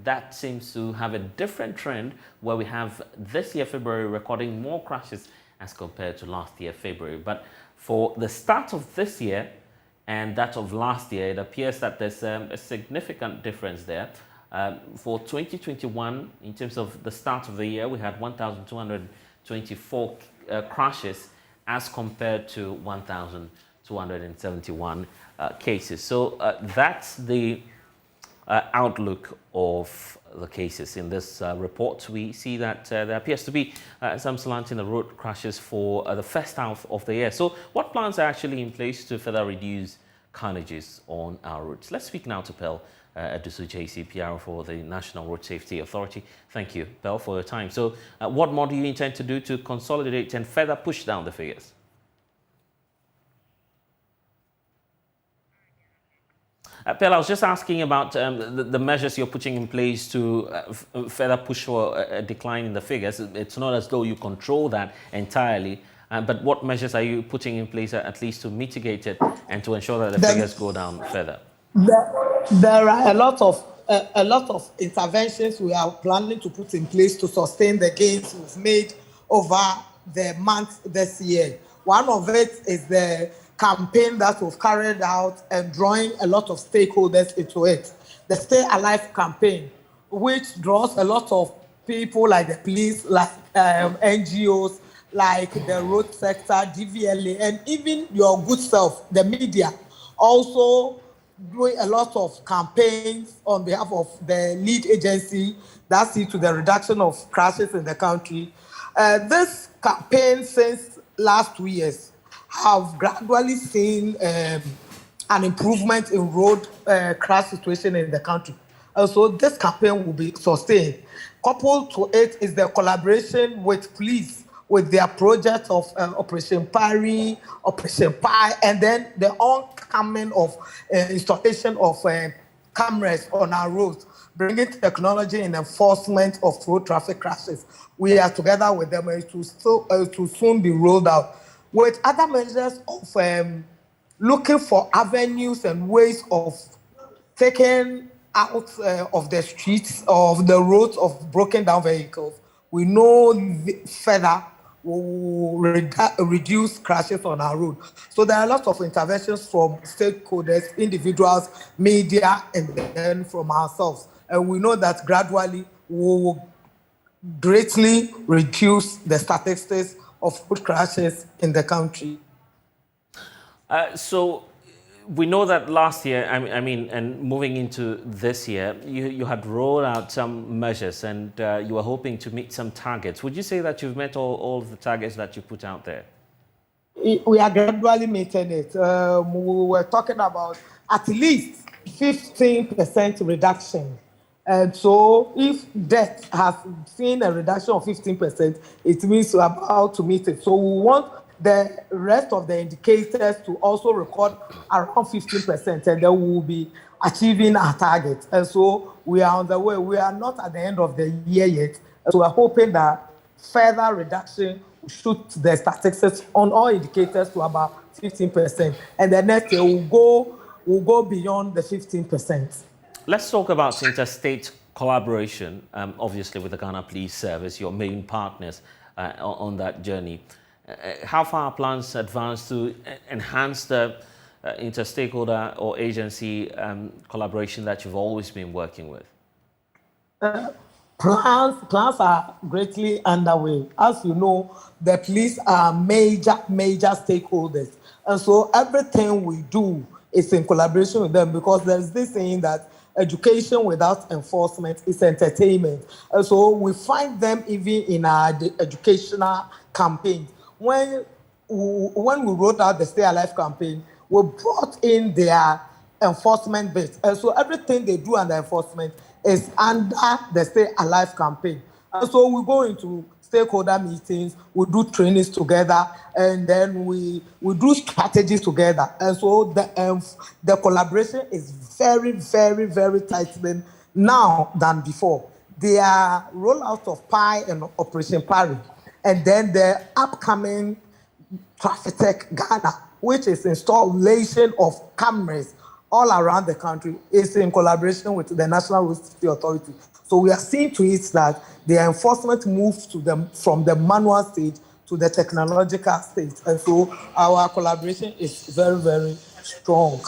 that seems to have a different trend where we have this year, February, recording more crashes as compared to last year, February. But for the start of this year and that of last year, it appears that there's a significant difference there. For 2021, in terms of the start of the year, we had 1,224 crashes as compared to 1,271 cases. So that's the outlook of the cases. In this report, we see that there appears to be some slant in the road crashes for the first half of the year. So what plans are actually in place to further reduce carnages on our roads? Let's speak now to Pearl Adusu, JCPR for the National Road Safety Authority. Thank you, Pearl, for your time. So what more do you intend to do to consolidate and further push down the figures? Pearl, I was just asking about the measures you're putting in place to further push for a decline in the figures. It's not as though you control that entirely, but what measures are you putting in place at least to mitigate it and to ensure that the figures go down further? There are a lot of interventions we are planning to put in place to sustain the gains we've made over the month this year. One of it is the campaign that we've carried out and drawing a lot of stakeholders into it. The Stay Alive campaign, which draws a lot of people like the police, like NGOs, like the road sector, DVLA, and even your good self, the media, also doing a lot of campaigns on behalf of the lead agency that sees to the reduction of crashes in the country. This campaign since last 2 years have gradually seen an improvement in road crash situation in the country. So this campaign will be sustained. Coupled to it is the collaboration with police, with their project of Operation Pari, Operation Pi, and then the oncoming of installation of cameras on our roads, bringing technology in enforcement of road traffic crashes. We are together with them to soon be rolled out, with other measures of looking for avenues and ways of taking out of the streets, of the roads of broken down vehicles. We know further will reduce crashes on our road. So there are a lot of interventions from stakeholders, individuals, media, and then from ourselves. And we know that gradually we will greatly reduce the statistics of road crashes in the country. So we know that last year, I mean, and moving into this year, you had rolled out some measures and you were hoping to meet some targets. Would you say that you've met all of the targets that you put out there? We are gradually meeting it. We were talking about at least 15% reduction. And so if death has seen a reduction of 15%, it means we're about to meet it. So we want the rest of the indicators to also record around 15%, and then we will be achieving our target. And so we are on the way. We are not at the end of the year yet. So we're hoping that further reduction will shoot the statistics on all indicators to about 15%. And the next year we'll go beyond the 15%. Let's talk about interstate collaboration, obviously with the Ghana Police Service, your main partners on that journey. How far are plans advanced to enhance the interstakeholder or agency collaboration that you've always been working with? Plans are greatly underway. As you know, the police are major stakeholders. And so everything we do is in collaboration with them, because there's this saying that education without enforcement is entertainment. And so we find them even in our educational campaign. When we wrote out the Stay Alive campaign, we brought in their enforcement bit. And so everything they do under enforcement is under the Stay Alive campaign. And so we go into stakeholder meetings, we do trainings together, and then we do strategies together. And so the collaboration is very tightening now than before. Their rollout of PI and Operation Parry, and then the upcoming Traffic Tech Ghana, which is installation of cameras all around the country, is in collaboration with the National Road Safety Authority. So we are seeing to it that the enforcement moves from the manual stage to the technological stage. And so our collaboration is very strong.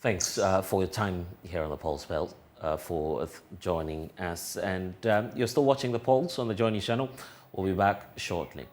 Thanks for your time here on the Pulse Belt, for joining us. And you're still watching the Pulse on the JoyNews channel. We'll be back shortly.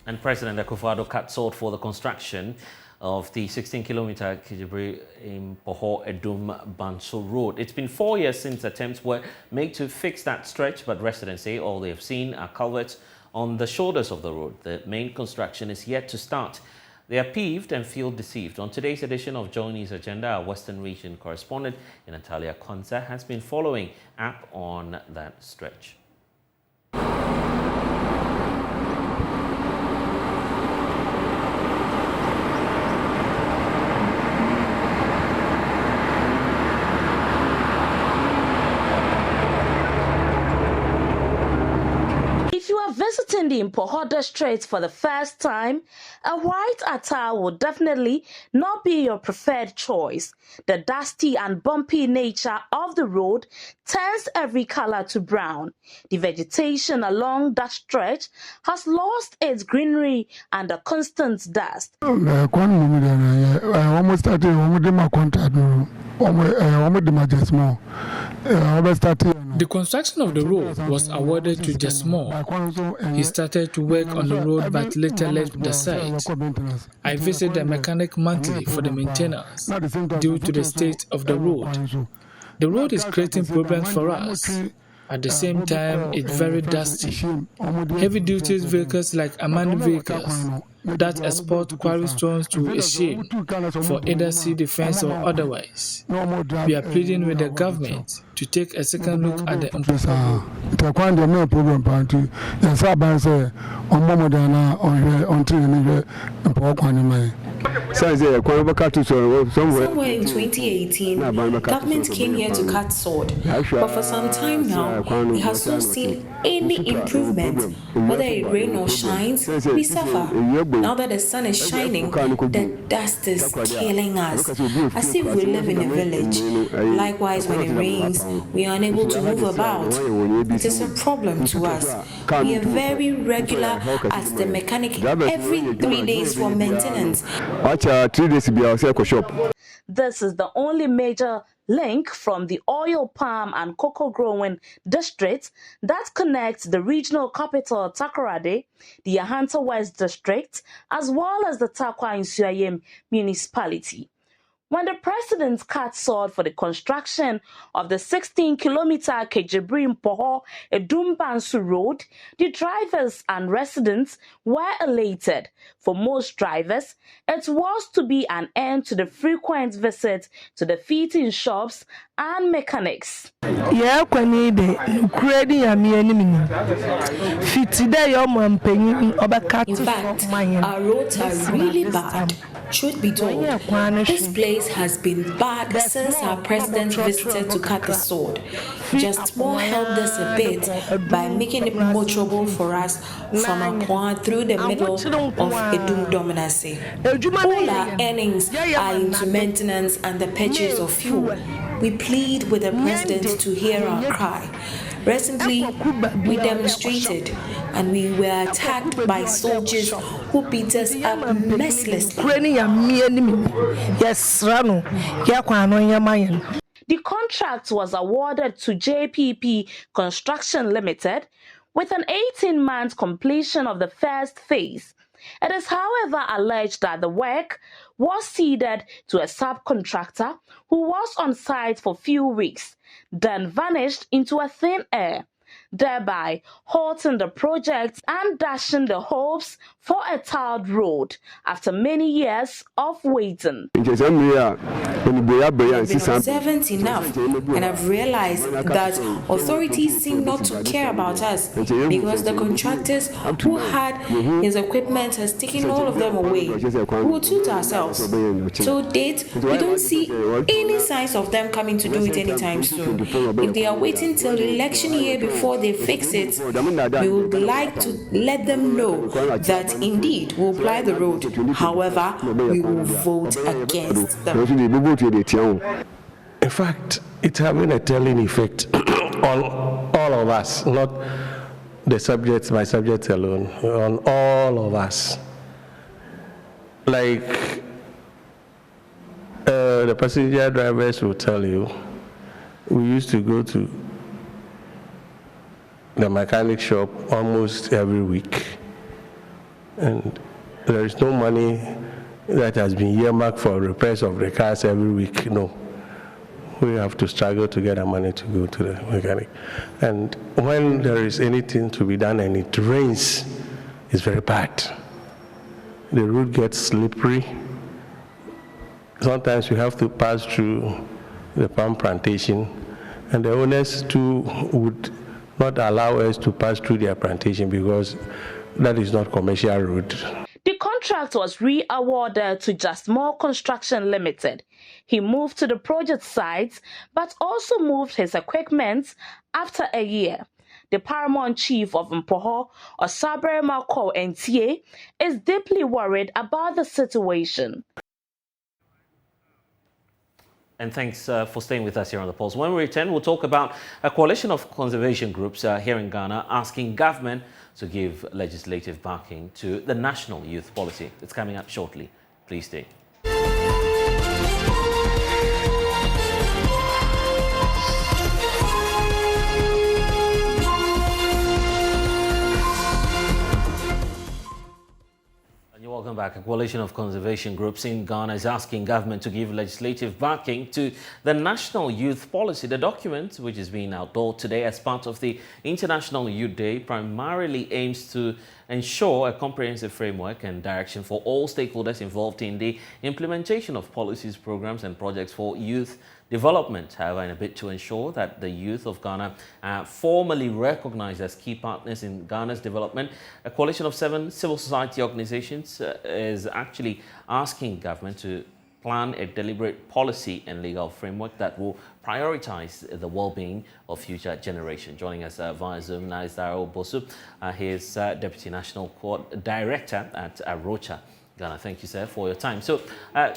And President Akufo-Addo cut short for the construction of the 16-kilometer Kijibri in Edum-Banso Road. It's been 4 years since attempts were made to fix that stretch, but residents say all they have seen are culverts on the shoulders of the road. The main construction is yet to start. They are peeved and feel deceived. On today's edition of JoyNews Agenda, our Western Region correspondent, Natalia Konza, has been following up on that stretch. Visiting the Mpohoda Strait for the first time, a white attire will definitely not be your preferred choice. The dusty and bumpy nature of the road turns every color to brown. The vegetation along that stretch has lost its greenery and the constant dust. The construction of the road was awarded to Jesmo. He started to work on the road but later left the site. I visit the mechanic monthly for the maintenance due to the state of the road. The road is creating problems for us. At the same time, it's very dusty. Heavy-duty vehicles like unmanned vehicles that export quarry stones to a shame for either sea defense or otherwise. We are pleading with the government to take a second look at the Somewhere in 2018, government came here to cut sword, but for some time now, it has not seen any improvement. Whether it rains or shines, we suffer. Now that the sun is shining, the dust is killing us, as if we live in a village. Likewise, when it rains, we are unable to move about. It is a problem to us. We are very regular at the mechanic every 3 days for maintenance. This is the only major link from the oil palm and cocoa growing district that connects the regional capital Takoradi, the Ahanta West district, as well as the Takwa Nsuayem municipality. When the president cut sword for the construction of the 16-kilometer Kejibri-Mpoho-Edumbansu road, the drivers and residents were elated. For most drivers, it was to be an end to the frequent visit to the fitting shops and mechanics. In fact, our roads are really bad. Truth be told, this place has been bad since our president visited to cut the sword. Just more helped us a bit by making it more trouble for us from Akwa through the middle of Edum Dominancy. All our earnings are into maintenance and the purchase of fuel. We plead with the president to hear our cry. Recently, we demonstrated and we were attacked by soldiers who beat us up mercilessly. The contract was awarded to JPP Construction Limited with an 18-month completion of the first phase. It is, however, alleged that the work was ceded to a subcontractor who was on site for a few weeks, then vanished into a thin air, thereby halting the project and dashing the hopes for a tarred road after many years of waiting. I've been observant enough, and I've realized that authorities seem not to care about us because the contractors who had his equipment has taken all of them away. We will suit ourselves. To date, we don't see any signs of them coming to do it anytime soon. If they are waiting till the election year before they fix it, we would like to let them know that indeed we'll apply the road. However, we will vote against them. In fact, it's having a telling effect on all of us, not the subjects by subjects alone, on all of us. Like the passenger drivers will tell you, we used to go to the mechanic shop almost every week, and there is no money that has been earmarked for repairs of the cars every week. No, we have to struggle to get the money to go to the mechanic. And when there is anything to be done and it rains, it's very bad. The road gets slippery. Sometimes you have to pass through the palm plantation, and the owners too would not allow us to pass through their plantation because that is not commercial road. The contract was re-awarded to Just More Construction Limited. He moved to the project site, but also moved his equipment after a year. The paramount chief of Mpoho, Osabre Mako NTA, is deeply worried about the situation. And thanks for staying with us here on The Pulse. When we return, we'll talk about a coalition of conservation groups here in Ghana asking government to give legislative backing to the National Youth Policy. It's coming up shortly. Please stay. Welcome back. A coalition of conservation groups in Ghana is asking government to give legislative backing to the National Youth Policy. The document, which is being outlawed today as part of the International Youth Day, primarily aims to ensure a comprehensive framework and direction for all stakeholders involved in the implementation of policies, programs and projects for youth development. However, in a bid to ensure that the youth of Ghana are formally recognized as key partners in Ghana's development, a coalition of 7 civil society organizations is actually asking government to plan a deliberate policy and legal framework that will prioritize the well-being of future generations. Joining us via Zoom now is Darrell Bosu. He is Deputy National Court Director at Arocha Ghana. Thank you, sir, for your time. So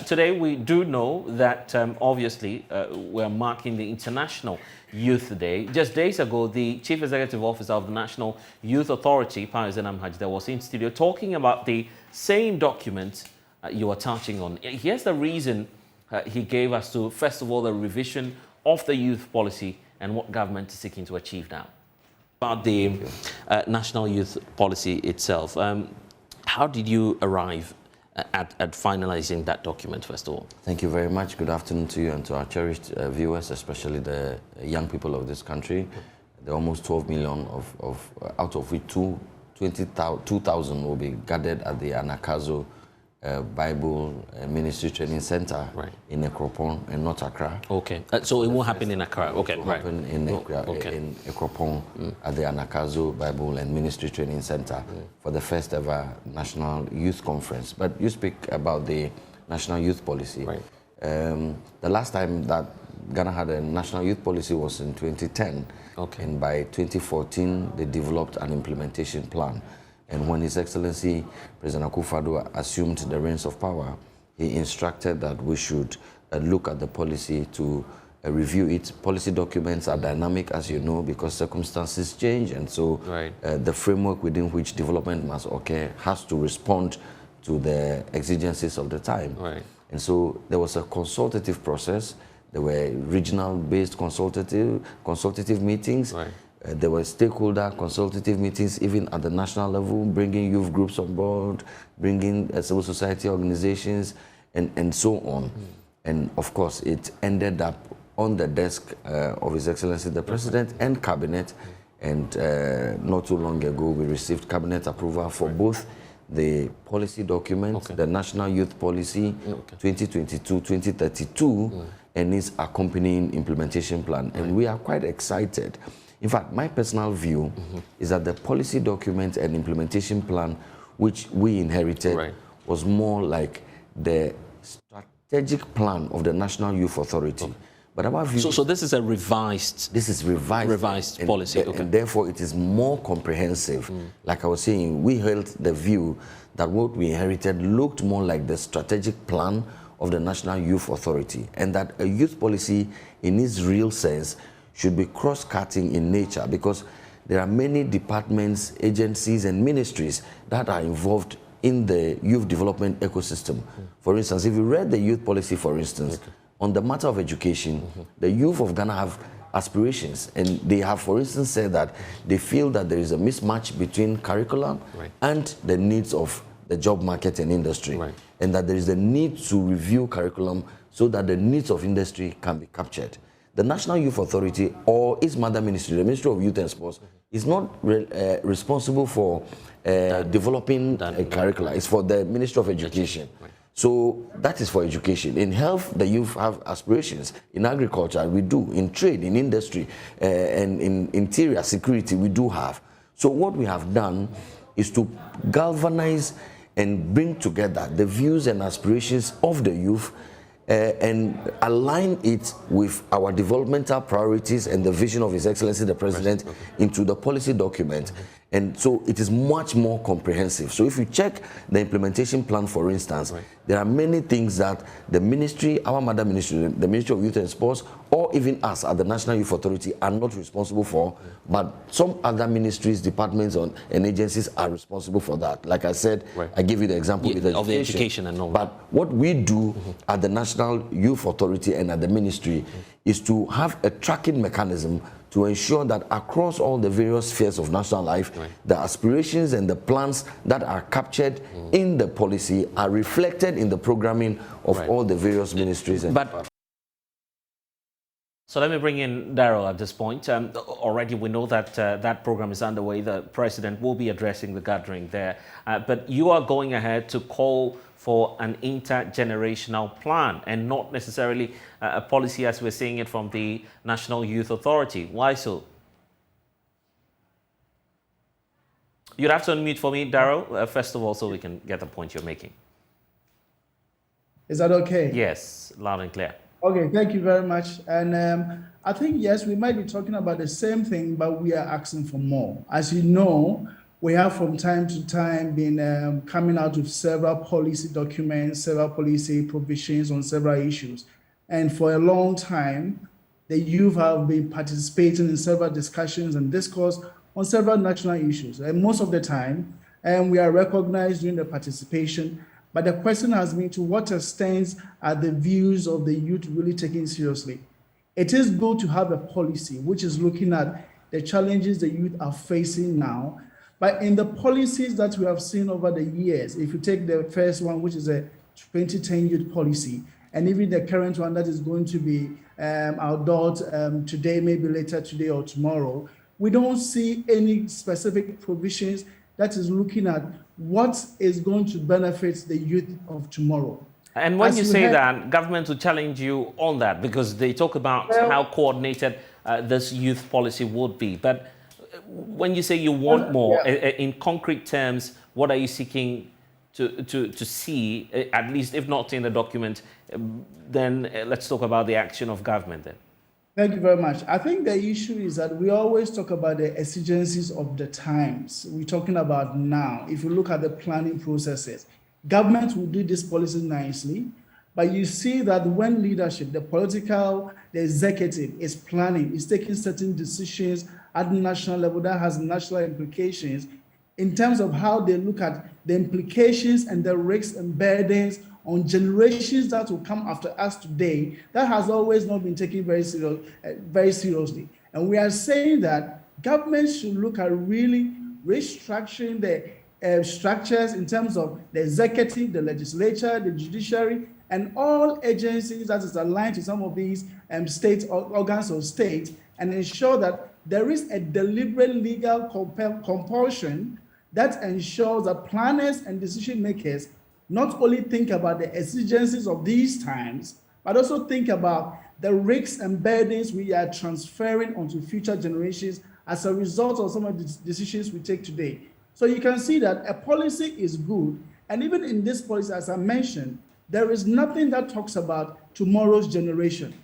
today we do know that obviously we're marking the International Youth Day. Just days ago, the Chief Executive Officer of the National Youth Authority, Parizanam Hajda, was in studio talking about the same document you are touching on. Here's the reason he gave us to, first of all, the revision of the youth policy and what government is seeking to achieve now. About the National Youth Policy itself, how did you arrive at finalizing that document, first of all? Thank you very much. Good afternoon to you and to our cherished viewers, especially the young people of this country. There are almost 12 million out of which 2,000 will be gathered at the Anakazo Bible Ministry Training Center in Ekropon and not Accra. Okay, so it won't happen in Accra. Okay, it will happen in Ekropon at the Anakazo Bible and Ministry Training Center for the first ever National Youth Conference. But you speak about the National Youth Policy. The last time that Ghana had a National Youth Policy was in 2010. And by 2014, they developed an implementation plan. And when His Excellency President Akufo-Addo assumed the reins of power, he instructed that we should look at the policy to review it. Policy documents are dynamic, as you know, because circumstances change, and so the framework within which development must occur has to respond to the exigencies of the time. And so there was a consultative process. There were regional-based consultative meetings. There were stakeholder consultative meetings, even at the national level, bringing youth groups on board, bringing civil society organizations, and so on. And of course, it ended up on the desk of His Excellency the President and Cabinet. And not too long ago, we received Cabinet approval for both the policy document, the National Youth Policy 2022-2032, and its accompanying implementation plan. And we are quite excited. In fact, my personal view is that the policy document and implementation plan, which we inherited, was more like the strategic plan of the National Youth Authority. But our view, so this is a revised. This is revised policy, and therefore it is more comprehensive. Like I was saying, we held the view that what we inherited looked more like the strategic plan of the National Youth Authority, and that a youth policy, in its real sense, should be cross-cutting in nature, because there are many departments, agencies, and ministries that are involved in the youth development ecosystem. For instance, if you read the youth policy, for instance, on the matter of education, the youth of Ghana have aspirations, and they have, for instance, said that they feel that there is a mismatch between curriculum and the needs of the job market and industry, and that there is a need to review curriculum so that the needs of industry can be captured. The National Youth Authority, or its mother ministry, the Ministry of Youth and Sports, is not responsible for developing a curricula. It's for the Ministry of Education. So that is for education. In health, the youth have aspirations. In agriculture, we do. In trade, in industry, and in interior security, we do have. So what we have done is to galvanize and bring together the views and aspirations of the youth and align it with our developmental priorities and the vision of His Excellency the President into the policy document. And so it is much more comprehensive. So if you check the implementation plan, for instance, there are many things that the ministry, our mother ministry, the Ministry of Youth and Sports, or even us at the National Youth Authority are not responsible for, but some other ministries, departments, and agencies are responsible for that. Like I said, I give you the example of the education and all. But what we do at the National Youth Authority and at the ministry is to have a tracking mechanism to ensure that across all the various spheres of national life, the aspirations and the plans that are captured in the policy are reflected in the programming of all the various ministries. And so let me bring in Daryl at this point. Already we know that that program is underway. The president will be addressing the gathering there. But you are going ahead to call for an intergenerational plan and not necessarily a policy as we're seeing it from the National Youth Authority. Why so? You'd have to unmute for me, Daryl, first of all, so we can get the point you're making. Is that okay? Yes, loud and clear. Okay, thank you very much. And I think, yes, we might be talking about the same thing, but we are asking for more. As you know, we have from time to time been coming out with several policy documents, several policy provisions on several issues. And for a long time, the youth have been participating in several discussions and discourse on several national issues. And most of the time, we are recognized during the participation. But the question has been, to what extent are the views of the youth really taken seriously? It is good to have a policy which is looking at the challenges the youth are facing now, But in the policies that we have seen over the years, if you take the first one, which is a 2010 youth policy, and even the current one that is going to be outdoors today, maybe later today or tomorrow, we don't see any specific provisions that is looking at what is going to benefit the youth of tomorrow. And when you say that, government will challenge you on that because they talk about how coordinated this youth policy would be. But when you say you want more, in concrete terms, what are you seeking to see, at least if not in the document, then let's talk about the action of government then. Thank you very much. I think the issue is that we always talk about the exigencies of the times. We're talking about now. If you look at the planning processes, government will do this policy nicely, but you see that when leadership, the political, the executive is planning, is taking certain decisions at the national level that has national implications in terms of how they look at the implications and the risks and burdens on generations that will come after us today, that has always not been taken very seriously. And we are saying that government should look at really restructuring the structures in terms of the executive, the legislature, the judiciary, and all agencies that is aligned to some of these state organs of state, and ensure that there is a deliberate legal compulsion that ensures that planners and decision makers not only think about the exigencies of these times, but also think about the risks and burdens we are transferring onto future generations as a result of some of the decisions we take today. So you can see that a policy is good, and even in this policy, as I mentioned, there is nothing that talks about tomorrow's generation.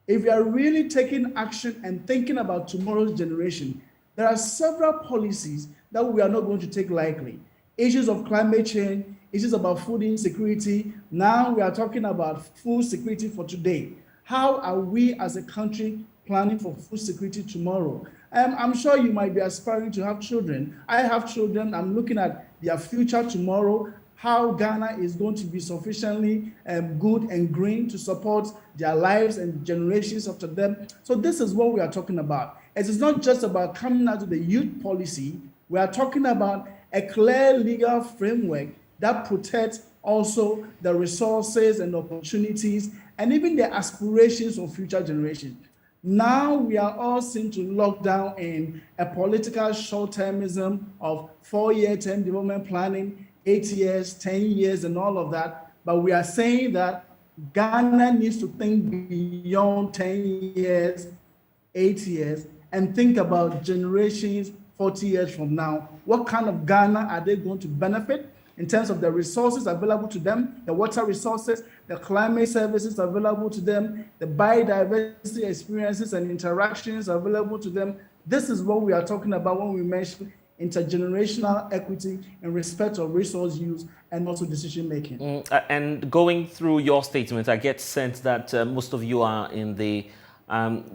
If we are really taking action and thinking about tomorrow's generation, there are several policies that we are not going to take lightly. Issues of climate change, issues about food insecurity. Now we are talking about food security for today. How are we as a country planning for food security tomorrow? I'm sure you might be aspiring to have children. I have children. I'm looking at their future tomorrow, how Ghana is going to be sufficiently good and green to support their lives and generations after them. So this is what we are talking about. It is not just about coming out of the youth policy. We are talking about a clear legal framework that protects also the resources and opportunities and even the aspirations of future generations. Now we are all seen to lock down in a political short-termism of 4-year term development planning, 8 years, 10 years, and all of that. But we are saying that Ghana needs to think beyond 10 years, 8 years, and think about generations 40 years from now. What kind of Ghana are they going to benefit in terms of the resources available to them, the water resources, the climate services available to them, the biodiversity experiences and interactions available to them? This is what we are talking about when we mention intergenerational equity in respect of resource use and also decision making. And going through your statement, I get the sense that most of you are in the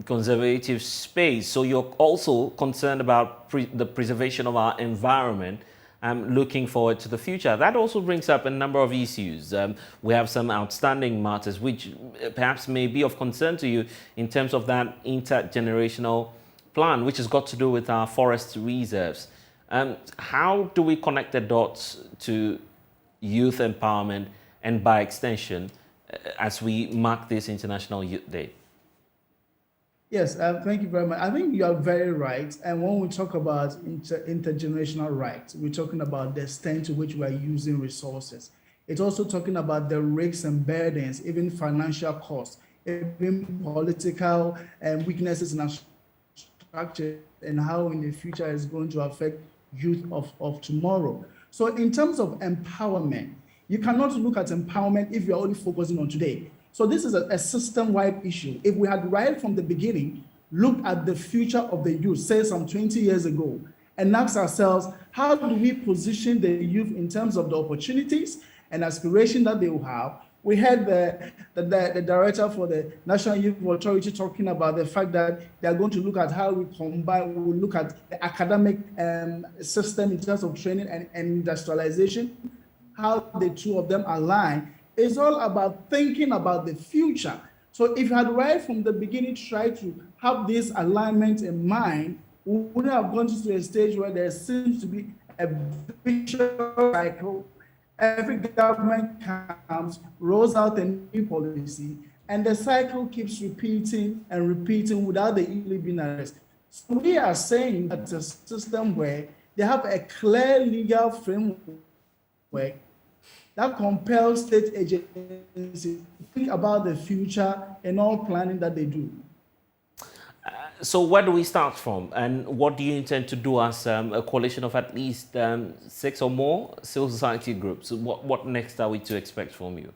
conservative space. So you're also concerned about the preservation of our environment, looking forward to the future. That also brings up a number of issues. We have some outstanding matters which perhaps may be of concern to you in terms of that intergenerational plan, which has got to do with our forest reserves. How do we connect the dots to youth empowerment and by extension as we mark this International Youth Day? Yes, thank you very much. I think you are very right. And when we talk about intergenerational rights, we're talking about the extent to which we are using resources. It's also talking about the risks and burdens, even financial costs, even political weaknesses in our structure, and how in the future is going to affect youth of tomorrow. So in terms of empowerment, you cannot look at empowerment if you're only focusing on today. So this is a system-wide issue. If we had right from the beginning looked at the future of the youth, say some 20 years ago, and asked ourselves, how do we position the youth in terms of the opportunities and aspiration that they will have? We had the director for the National Youth Authority talking about the fact that they are going to look at how we combine, we will look at the academic system in terms of training and industrialization, how the two of them align. It's all about thinking about the future. So if you had right from the beginning tried to have this alignment in mind, we wouldn't have gone to a stage where there seems to be a vicious cycle. Every government comes, rolls out a new policy, and the cycle keeps repeating and repeating without the evil being addressed. So we are saying that it's a system where they have a clear legal framework that compels state agencies to think about the future in all planning that they do. So where do we start from, and what do you intend to do as a coalition of at least 6 or more civil society groups? What next are we to expect from you?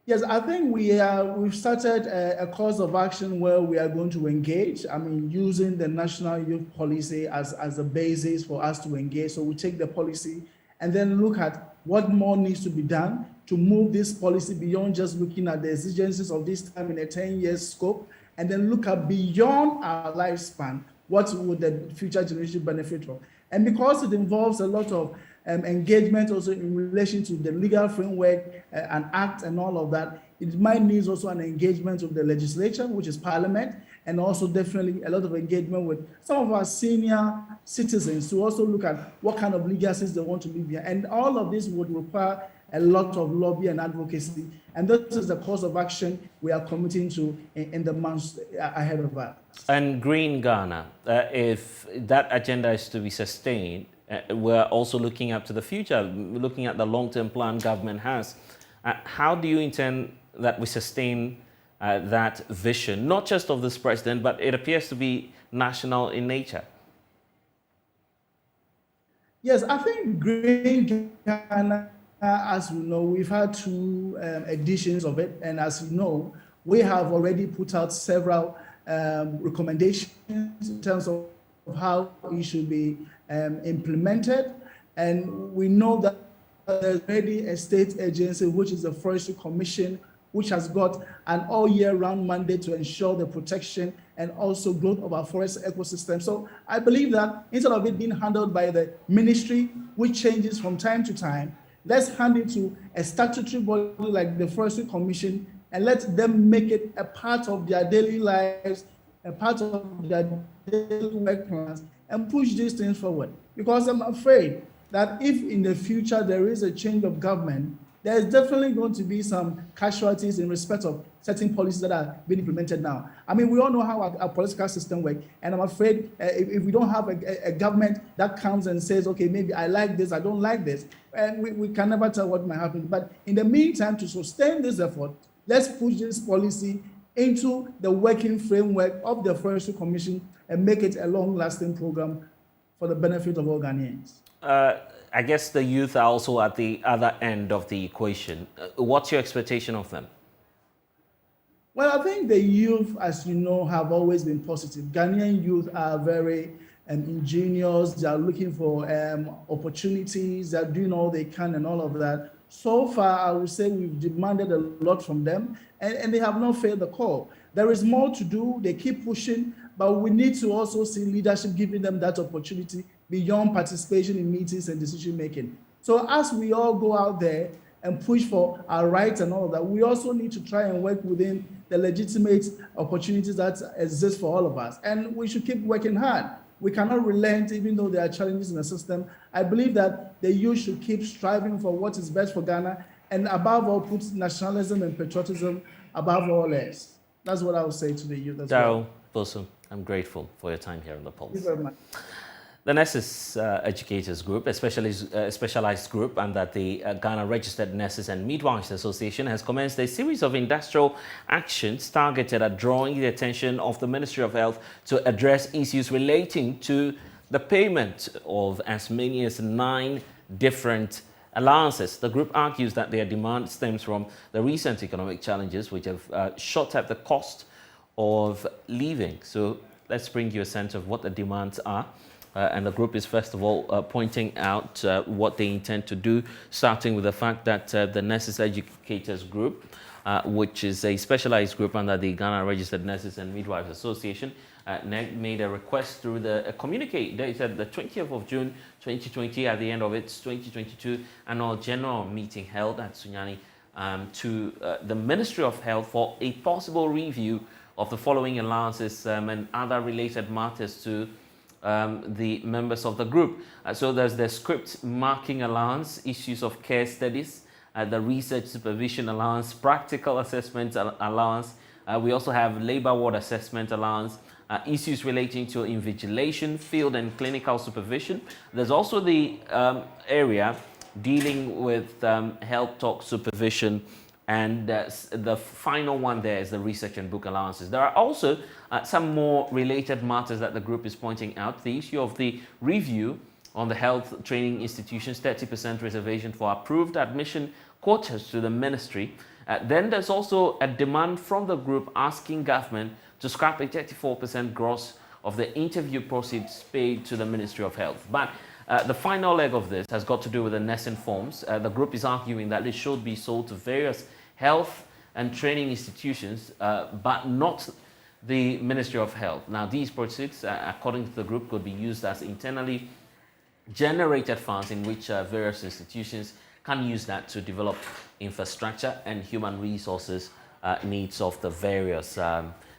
Yes, I think we've started a course of action where we are going to engage. I mean, using the National Youth Policy as a basis for us to engage. So we take the policy and then look at what more needs to be done to move this policy beyond just looking at the exigencies of this time in a 10-year scope, and then look at beyond our lifespan, what would the future generation benefit from? And because it involves a lot of engagement also in relation to the legal framework and act and all of that, it might need also an engagement with the legislature, which is parliament, and also definitely a lot of engagement with some of our senior citizens to also look at what kind of legacies they want to leave here. And all of this would require a lot of lobby and advocacy. And this is the course of action we are committing to in the months ahead of us. And Green Ghana, if that agenda is to be sustained, we're also looking up to the future, looking at the long-term plan government has. How do you intend that we sustain that vision, not just of this president, but it appears to be national in nature? Yes, I think Green Ghana, as we know, we've had 2 editions of it. And as you know, we have already put out several recommendations in terms of how it should be implemented. And we know that there's already a state agency, which is the Forestry Commission, which has got an all year round mandate to ensure the protection and also growth of our forest ecosystem. So I believe that instead of it being handled by the ministry, which changes from time to time, let's hand it to a statutory body like the Forestry Commission and let them make it a part of their daily lives, a part of their daily work plans, and push these things forward. Because I'm afraid that if in the future there is a change of government, there's definitely going to be some casualties in respect of certain policies that are being implemented now. I mean, we all know how our political system works, and I'm afraid if we don't have a government that comes and says, okay, maybe I like this, I don't like this, and we can never tell what might happen. But in the meantime, to sustain this effort, let's push this policy into the working framework of the Forestry Commission and make it a long-lasting program for the benefit of all Ghanaians. I guess the youth are also at the other end of the equation. What's your expectation of them? Well, I think the youth, as you know, have always been positive. Ghanaian youth are very ingenious. They are looking for opportunities. They are doing all they can and all of that. So far, I would say we've demanded a lot from them, and they have not failed the call. There is more to do. They keep pushing, but we need to also see leadership giving them that opportunity beyond participation in meetings and decision making. So as we all go out there and push for our rights and all of that, we also need to try and work within the legitimate opportunities that exist for all of us. And we should keep working hard. We cannot relent even though there are challenges in the system. I believe that the youth should keep striving for what is best for Ghana, and above all, put nationalism and patriotism above all else. That's what I would say to the youth as well. Darrell, I'm grateful for your time here on The Pulse. Thank you very much. The Nurses Educators Group, a specialized group under the Ghana Registered Nurses and Midwives Association, has commenced a series of industrial actions targeted at drawing the attention of the Ministry of Health to address issues relating to the payment of as many as 9 different allowances. The group argues that their demand stems from the recent economic challenges which have shot up the cost of living. So let's bring you a sense of what the demands are. And the group is first of all pointing out what they intend to do, starting with the fact that the Nurses Educators Group, which is a specialized group under the Ghana Registered Nurses and Midwives Association, made a request through a communique dated the 20th of June 2020 at the end of its 2022 annual general meeting held at Sunyani to the Ministry of Health for a possible review of the following allowances and other related matters to the members of the group. So there's the script marking allowance, issues of care studies, the research supervision allowance, practical assessment allowance. We also have labor ward assessment allowance, issues relating to invigilation, field and clinical supervision. There's also the area dealing with health talk supervision, and the final one there is the research and book allowances. There are also some more related matters that the group is pointing out. The issue of the review on the health training institutions, 30% reservation for approved admission quotas to the ministry. Then there's also a demand from the group asking government to scrap a 34% gross of the interview proceeds paid to the Ministry of Health. But the final leg of this has got to do with the nursing forms. The group is arguing that it should be sold to various health and training institutions, but not the Ministry of Health. Now, these proceeds, according to the group, could be used as internally generated funds in which various institutions can use that to develop infrastructure and human resources needs of the various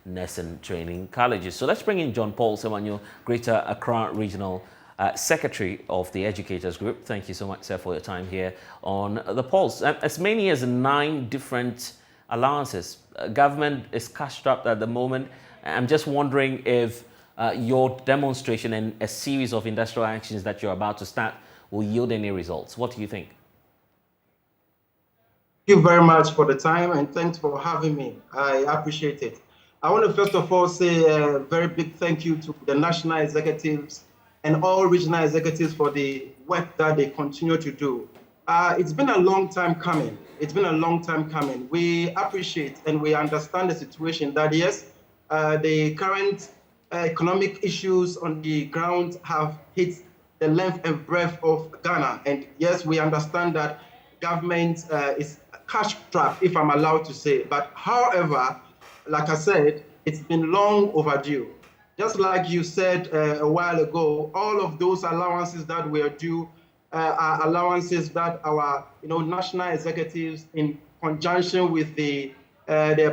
nursing training colleges. So let's bring in John Paul Semanyo, Greater Accra Regional Secretary of the Educators Group. Thank you so much, sir, for your time here on The Pulse. As many as 9 different allowances. Government is cash-strapped at the moment. I'm just wondering if your demonstration and a series of industrial actions that you're about to start will yield any results. What do you think? Thank you very much for the time, and thanks for having me. I appreciate it. I want to first of all say a very big thank you to the national executives and all regional executives for the work that they continue to do. It's been a long time coming. It's been a long time coming. We appreciate and we understand the situation that, yes, the current economic issues on the ground have hit the length and breadth of Ghana. And yes, we understand that government is cash-strapped, if I'm allowed to say. But however, like I said, it's been long overdue. Just like you said a while ago, all of those allowances that were due are allowances that our national executives, in conjunction with the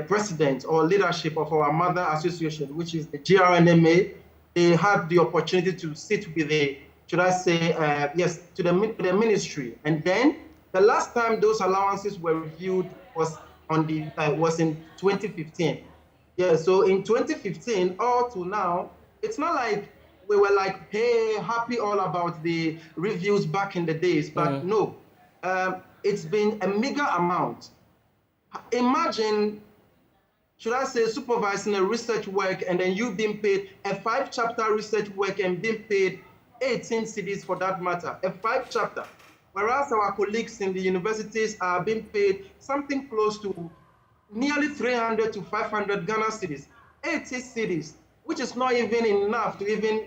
president or leadership of our mother association, which is the GRNMA, they had the opportunity to sit with the, should I say, yes, to the ministry. And then the last time those allowances were reviewed was in 2015. Yeah, so in 2015, all to now, it's not like we were like, hey, happy all about the reviews back in the days, but no, it's been a meager amount. Imagine, should I say, supervising a research work and then you being paid a 5-chapter research work and being paid 18 cedis for that matter, a 5-chapter. Whereas our colleagues in the universities are being paid something close to nearly 300 to 500 Ghana cedis, 80 cedis, which is not even enough to even,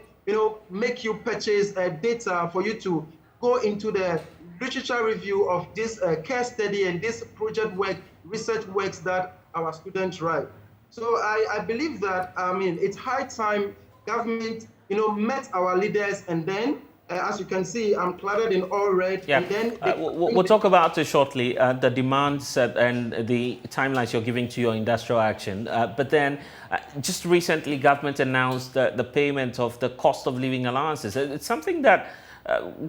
make you purchase data for you to go into the literature review of this case study and this project work, research works that our students write. So I believe that, it's high time government, met our leaders, and then as you can see, I'm cladded in all red. Yeah, and then we'll talk about it shortly, the demands and the timelines you're giving to your industrial action. But then, just recently, government announced the payment of the cost of living allowances. It's something that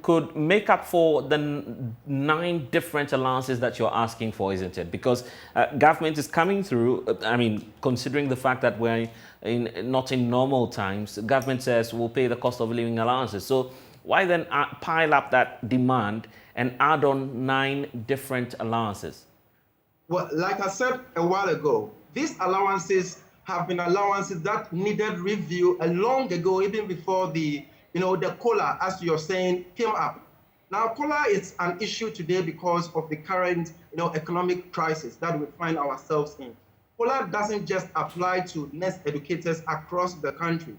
could make up for the 9 different allowances that you're asking for, isn't it? Because government is coming through, considering the fact that we're not in normal times, government says we'll pay the cost of living allowances. So why then pile up that demand and add on 9 different allowances? Well, like I said a while ago, these allowances have been allowances that needed review long ago, even before the COLA, as you're saying, came up. Now, COLA is an issue today because of the current, economic crisis that we find ourselves in. COLA doesn't just apply to nurse educators across the country.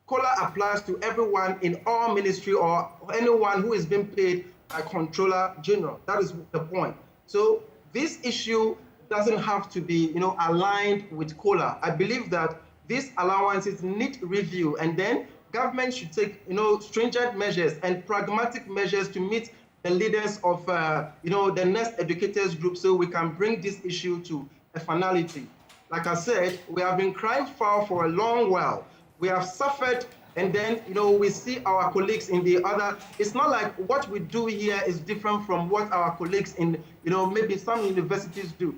COLA applies to everyone in all ministry or anyone who is being paid a controller general. That is the point. So this issue doesn't have to be, aligned with COLA. I believe that these allowances need review, and then government should take, stringent measures and pragmatic measures to meet the leaders of, the nurse educators group, so we can bring this issue to a finality. Like I said, we have been crying foul for a long while. We have suffered And then, we see our colleagues in the other. It's not like what we do here is different from what our colleagues in, maybe some universities do.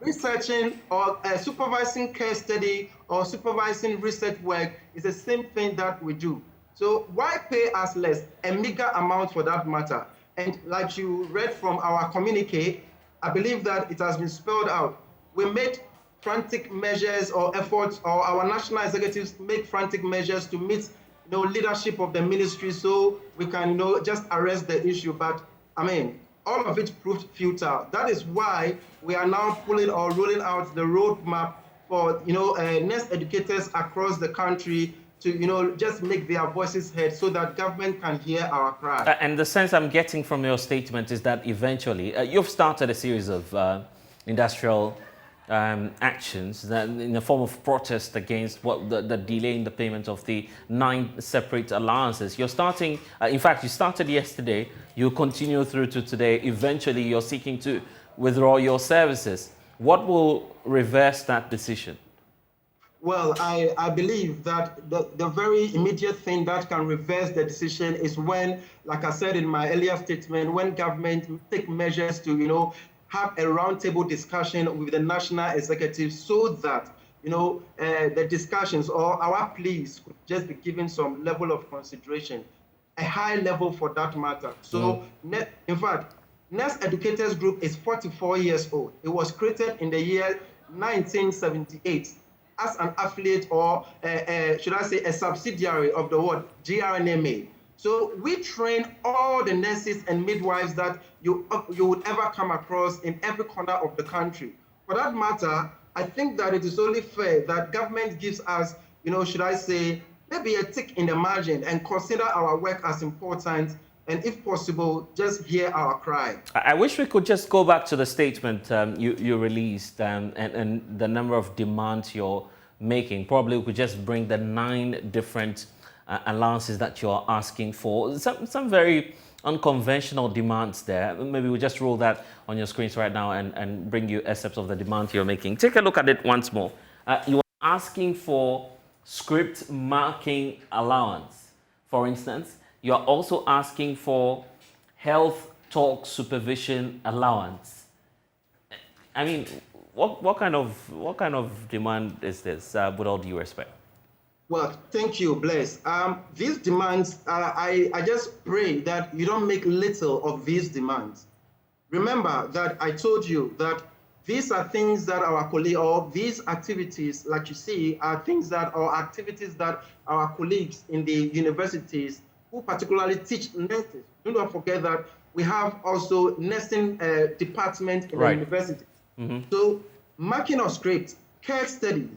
Researching or supervising case study or supervising research work is the same thing that we do. So why pay us less, a meager amount for that matter? And like you read from our communique, I believe that it has been spelled out. We made frantic measures or efforts, or our national executives make frantic measures to meet leadership of the ministry so we can just arrest the issue. But I mean, all of it proved futile. That is why we are now pulling or rolling out the roadmap for nurse educators across the country to just make their voices heard so that government can hear our cry. And the sense I'm getting from your statement is that eventually you've started a series of industrial actions that in the form of protest against the delay in the payment of the 9 separate allowances. You're starting, in fact, you started yesterday, you continue through to today. Eventually, you're seeking to withdraw your services. What will reverse that decision? Well, I believe that the very immediate thing that can reverse the decision is when, like I said in my earlier statement, when government take measures to, have a roundtable discussion with the national executive so that, the discussions or our pleas could just be given some level of consideration, a high level for that matter. So, in fact, Nurse Educators Group is 44 years old. It was created in the year 1978 as an affiliate or, should I say, a subsidiary of the word GRNMA. So we train all the nurses and midwives that you would ever come across in every corner of the country. For that matter, I think that it is only fair that government gives us, should I say, maybe a tick in the margin and consider our work as important, and if possible, just hear our cry. I wish we could just go back to the statement you released and the number of demands you're making. Probably we could just bring the 9 different allowances that you're asking for. Some very unconventional demands there. Maybe we'll just roll that on your screens right now and bring you excerpts of the demands you're making. Take a look at it once more. You are asking for script marking allowance, for instance. You are also asking for health talk supervision allowance. I mean, what kind of demand is this, with all due respect? Well, thank you, Bless. These demands, I just pray that you don't make little of these demands. Remember that I told you that these are things that our colleagues, or these activities, like you see, are things that, or activities that our colleagues in the universities who particularly teach nurses. Do not forget that we have also nursing department in the university. So marking of script, case study,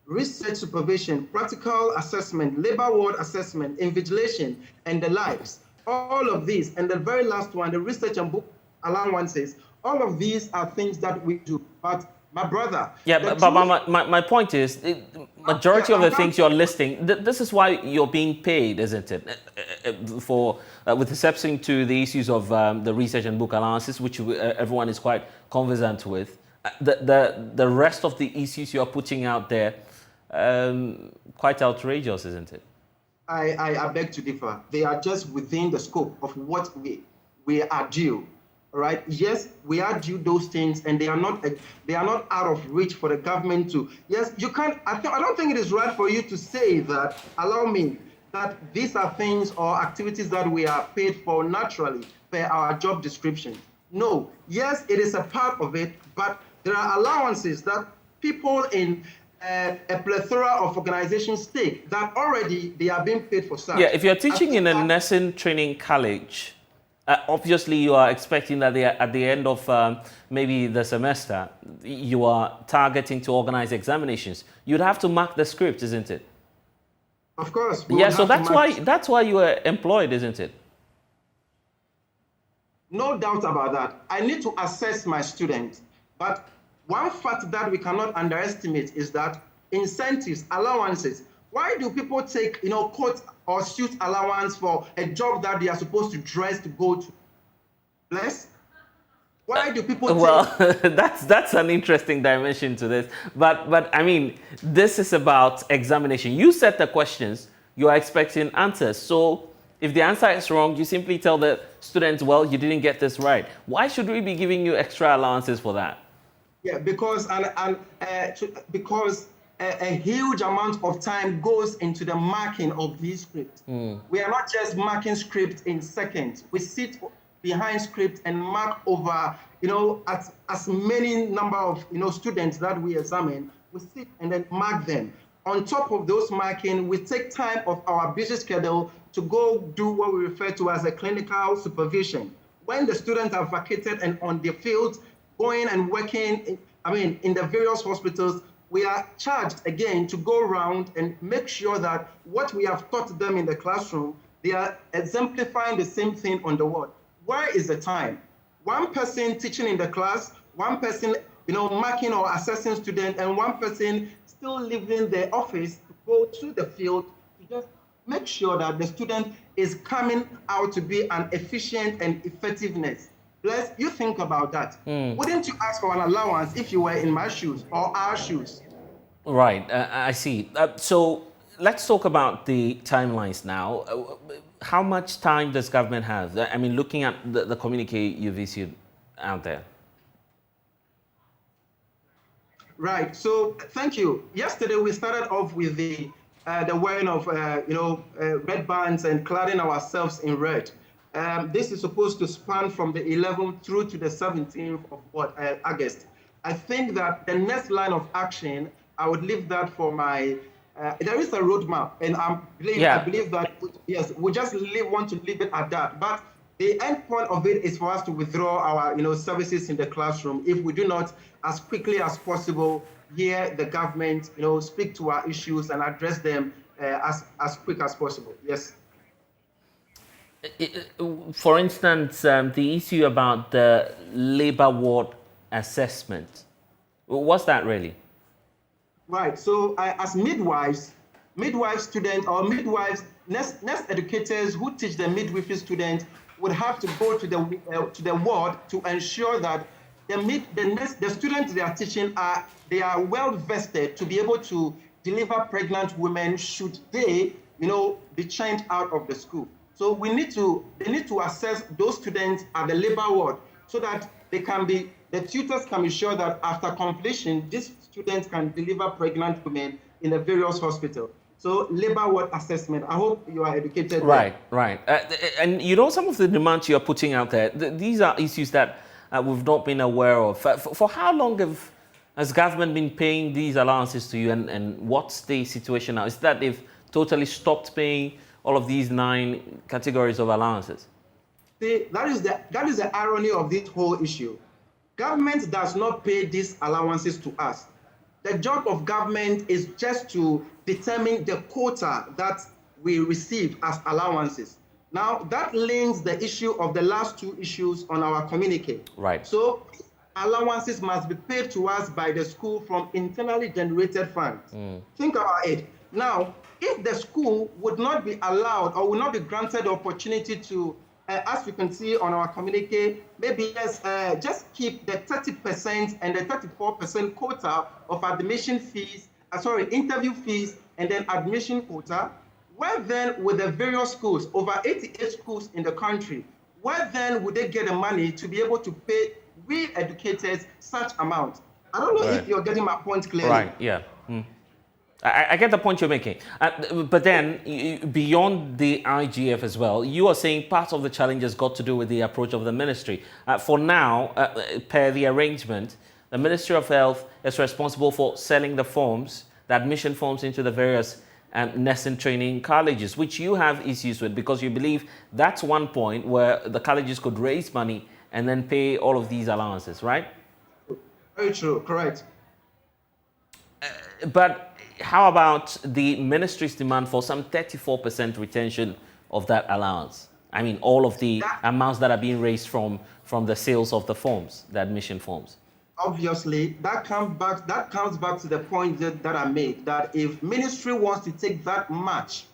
research supervision, practical assessment, labor ward assessment, invigilation, and the likes. All of these, and the very last one, the research and book allowances, all of these are things that we do. But my brother... Yeah, but my point is, majority of the things you're listing, this is why you're being paid, isn't it? With exception to the issues of the research and book allowances, which everyone is quite conversant with. The rest of the issues you're putting out there, quite outrageous, isn't it? I beg to differ. They are just within the scope of what we are due. Right? Yes, we are due those things, and they are not out of reach for the government to. Yes, you can't. I don't think it is right for you to say that. Allow me, that these are things or activities that we are paid for naturally per our job description. No. Yes, it is a part of it, but there are allowances that people in a plethora of organizations take that already they are being paid for such. Yeah, if you're teaching in a nursing training college, obviously you are expecting that at the end of maybe the semester, you are targeting to organize examinations. You'd have to mark the script, isn't it? Of course. Yeah, so that's why you are employed, isn't it? No doubt about that. I need to assess my students, but one fact that we cannot underestimate is that incentives, allowances. Why do people take, coat or suit allowance for a job that they are supposed to dress to go to? Bless? Why do people take... Well, that's an interesting dimension to this. But I mean, this is about examination. You set the questions you are expecting answers. So if the answer is wrong, you simply tell the students, well, you didn't get this right. Why should we be giving you extra allowances for that? Yeah, because a huge amount of time goes into the marking of these scripts. We are not just marking scripts in seconds. We sit behind script and mark over, as many number of, students that we examine, we sit and then mark them. On top of those marking, we take time of our busy schedule to go do what we refer to as a clinical supervision. When the students are vacated and on the field, going and working, in the various hospitals, we are charged again to go around and make sure that what we have taught them in the classroom, they are exemplifying the same thing on the ward. Where is the time? One person teaching in the class, one person, marking or assessing students, and one person still leaving the office to go to the field to just make sure that the student is coming out to be an efficient and effectiveness. Plus, you think about that. Wouldn't you ask for an allowance if you were in my shoes or our shoes? Right, I see. So let's talk about the timelines now. How much time does government have? I mean, looking at the communique you've issued out there. Right. So thank you. Yesterday we started off with the wearing of red bands and cladding ourselves in red. This is supposed to span from the 11th through to the 17th of August. I think that the next line of action, I would leave that for my. There is a roadmap, and I believe that yes, we just want to leave it at that. But the end point of it is for us to withdraw our services in the classroom if we do not, as quickly as possible, hear the government speak to our issues and address them as quick as possible. Yes. For instance, the issue about the labor ward assessment, what's that really? Right. So as midwives students or midwives, nurse educators who teach the midwifery students would have to go to the ward to ensure that the students they are teaching they are well vested to be able to deliver pregnant women should they be changed out of the school. So they need to assess those students at the labor ward so that the tutors can be sure that after completion, these students can deliver pregnant women in the various hospitals. So labor ward assessment, I hope you are educated. Right. And some of the demands you're putting out there, these are issues that we've not been aware of. For how long has government been paying these allowances to you, and what's the situation now? Is that they've totally stopped paying all of these 9 categories of allowances? See, that is the irony of this whole issue. Government does not pay these allowances to us. The job of government is just to determine the quota that we receive as allowances. Now, that links the issue of the last 2 issues on our communique. Right. So, allowances must be paid to us by the school from internally generated funds. Think about it. Now, if the school would not be allowed or would not be granted the opportunity to, as we can see on our communique, maybe just keep the 30% and the 34% quota of admission fees, interview fees, and then admission quota, where then with the various schools, over 88 schools in the country, where then would they get the money to be able to pay we educators such amount? I don't know if you're getting my point clearly. Right, yeah. I get the point you're making. But then, beyond the IGF as well, you are saying part of the challenge has got to do with the approach of the ministry. For now, per the arrangement, the Ministry of Health is responsible for selling the forms, the admission forms into the various nursing training colleges, which you have issues with because you believe that's one point where the colleges could raise money and then pay all of these allowances, right? Very true, correct. But how about the ministry's demand for some 34% retention of that allowance? I mean, all of the amounts that are being raised from the sales of the forms, the admission forms. Obviously, that comes back to the point that I made, that if ministry wants to take that much,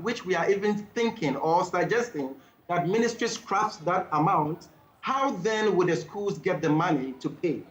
which we are even thinking or suggesting that ministry scraps that amount, how then would the schools get the money to pay?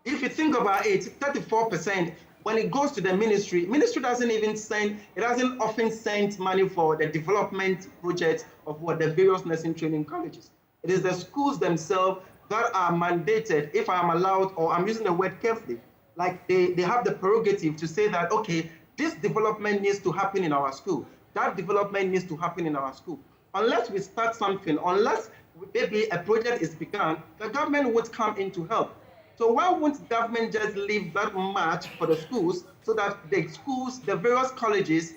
If you think about it, 34%, when it goes to the ministry doesn't often send money for the development projects of what the various nursing training colleges. It is the schools themselves that are mandated, if I'm allowed, or I'm using the word carefully, like they have the prerogative to say that, okay, this development needs to happen in our school. That development needs to happen in our school. Unless we start something, unless maybe a project is begun, the government would come in to help. So why won't government just leave that much for the schools so that the schools, the various colleges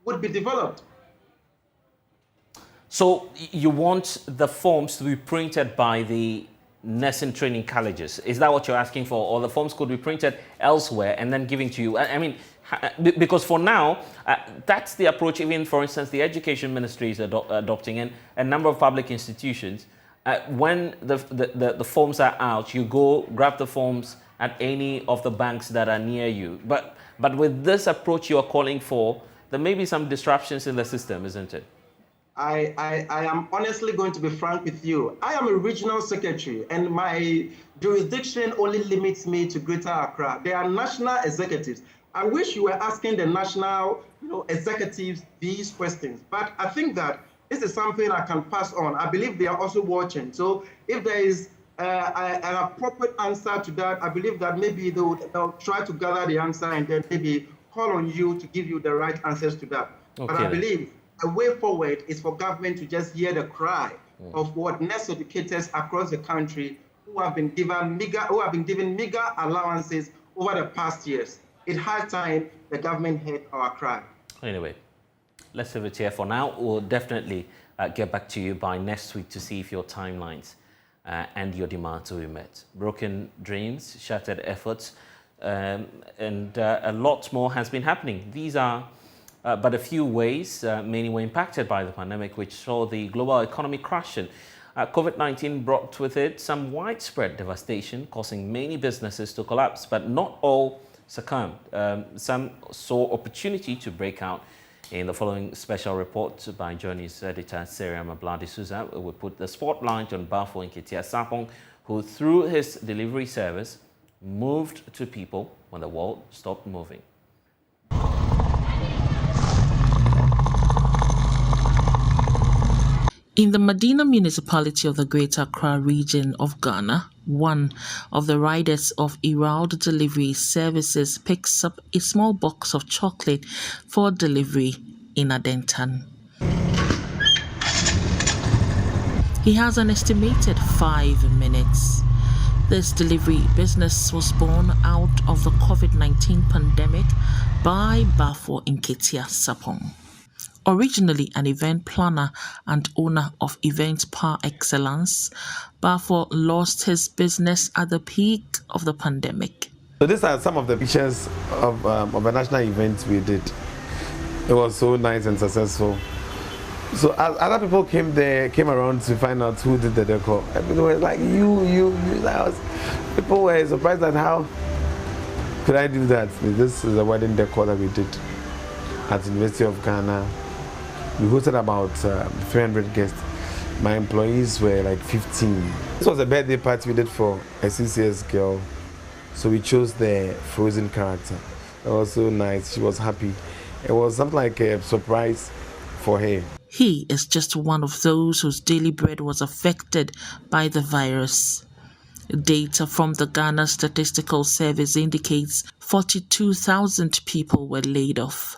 would be developed? So you want the forms to be printed by the nursing training colleges? Is that what you're asking for? Or the forms could be printed elsewhere and then given to you? I mean, because for now, that's the approach even, for instance, the Education Ministry is adopting, and a number of public institutions. When the forms are out, you go grab the forms at any of the banks that are near you. But with this approach you are calling for, there may be some disruptions in the system, isn't it? I am honestly going to be frank with you. I am a regional secretary, and my jurisdiction only limits me to Greater Accra. There are national executives. I wish you were asking the national executives these questions, but I think that this is something I can pass on. I believe they are also watching. So if there is an appropriate answer to that, I believe that maybe they'll try to gather the answer and then maybe call on you to give you the right answers to that. Okay. But I believe a way forward is for government to just hear the cry of what nurse educators across the country who have been given meager allowances over the past years. It has time the government heard our cry. Anyway, let's leave it here for now. We'll definitely get back to you by next week to see if your timelines and your demands will be met. Broken dreams, shattered efforts, and a lot more has been happening. These are but a few ways. Many were impacted by the pandemic, which saw the global economy crashing. COVID-19 brought with it some widespread devastation, causing many businesses to collapse, but not all succumbed. Some saw opportunity to break out. In the following special report by JoyNews editor Sarah Mabladi Souza, we put the spotlight on Bafo Nketia Sapong, who through his delivery service moved to people when the world stopped moving. In the Medina municipality of the Greater Accra region of Ghana, one of the riders of Irald Delivery Services picks up a small box of chocolate for delivery in Adentan. He has an estimated 5 minutes. This delivery business was born out of the COVID-19 pandemic by Bafo Nketia Sapong. Originally an event planner and owner of events par excellence, Bafo lost his business at the peak of the pandemic. So these are some of the pictures of a national event we did. It was so nice and successful. So as other people came around to find out who did the decor. People were like, you. People were surprised at how could I do that. This is a wedding decor that we did at the University of Ghana. We hosted about 300 guests. My employees were like 15. This was a birthday party we did for a CCS girl. So we chose the Frozen character. It was so nice. She was happy. It was something like a surprise for her. He is just one of those whose daily bread was affected by the virus. Data from the Ghana Statistical Service indicates 42,000 people were laid off.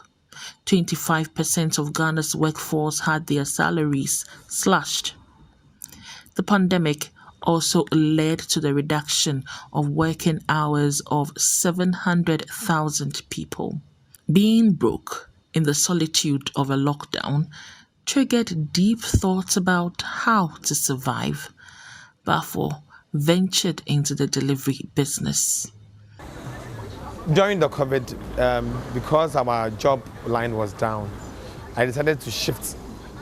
25% of Ghana's workforce had their salaries slashed. The pandemic also led to the reduction of working hours of 700,000 people. Being broke in the solitude of a lockdown triggered deep thoughts about how to survive. Bafo ventured into the delivery business. During the COVID, because our job line was down, I decided to shift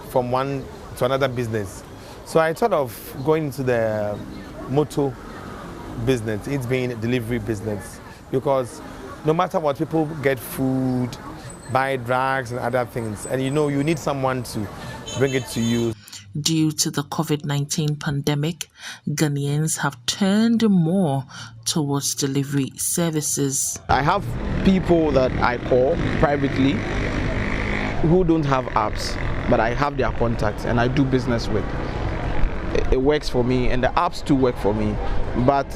from one to another business. So I thought of going into the motor business, it's being a delivery business, because no matter what, people get food, buy drugs and other things, and you need someone to bring it to you. Due to the COVID-19 pandemic, Ghanaians have turned more towards delivery services. I have people that I call privately who don't have apps, but I have their contacts and I do business with. It works for me, and the apps too work for me. But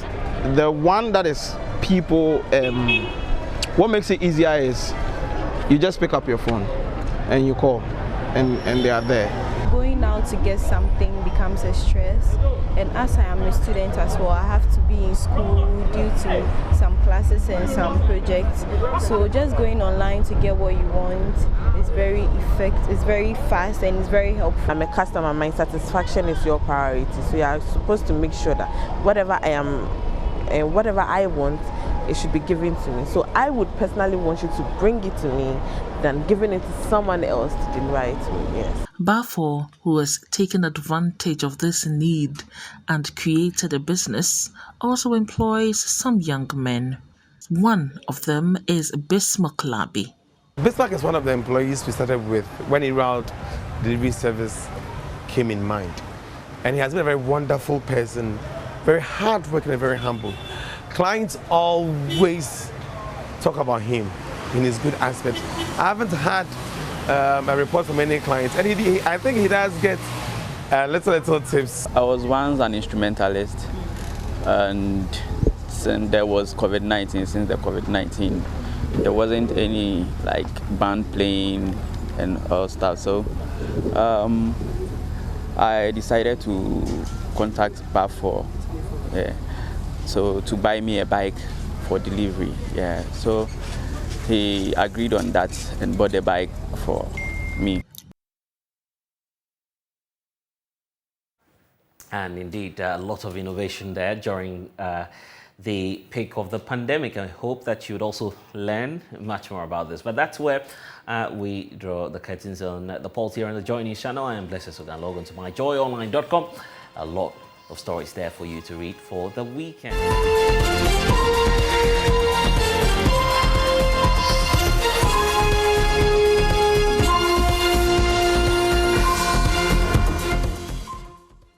the one that is people, what makes it easier is you just pick up your phone and you call, and they are there. Going out to get something becomes a stress, and as I am a student as well, I have to be in school due to some classes and some projects. So just going online to get what you want is very effective, it's very fast, and it's very helpful. I'm a customer, my satisfaction is your priority, so you are supposed to make sure that whatever I am and whatever I want, it should be given to me. So I would personally want you to bring it to me than giving it to someone else to deliver it to me. Yes. Bafo, who has taken advantage of this need and created a business, also employs some young men. One of them is Bismarck Labi. Bismarck is one of the employees we started with when in-route delivery service came in mind. And he has been a very wonderful person, very hardworking and very humble. Clients always talk about him in his good aspect. I haven't had a report from any clients, and I think he does get little tips. I was once an instrumentalist, and since there was COVID-19, since the COVID-19, there wasn't any like band playing and all stuff. So I decided to contact Bafo, so to buy me a bike for delivery. Yeah, so he agreed on that and bought a bike for me. And indeed, a lot of innovation there during the peak of the pandemic. I hope that you would also learn much more about this. But that's where we draw the curtains on the polls here on the JoyNews channel. I am Blessed Sogah. Log on to myjoyonline.com. A lot of stories there for you to read for the weekend.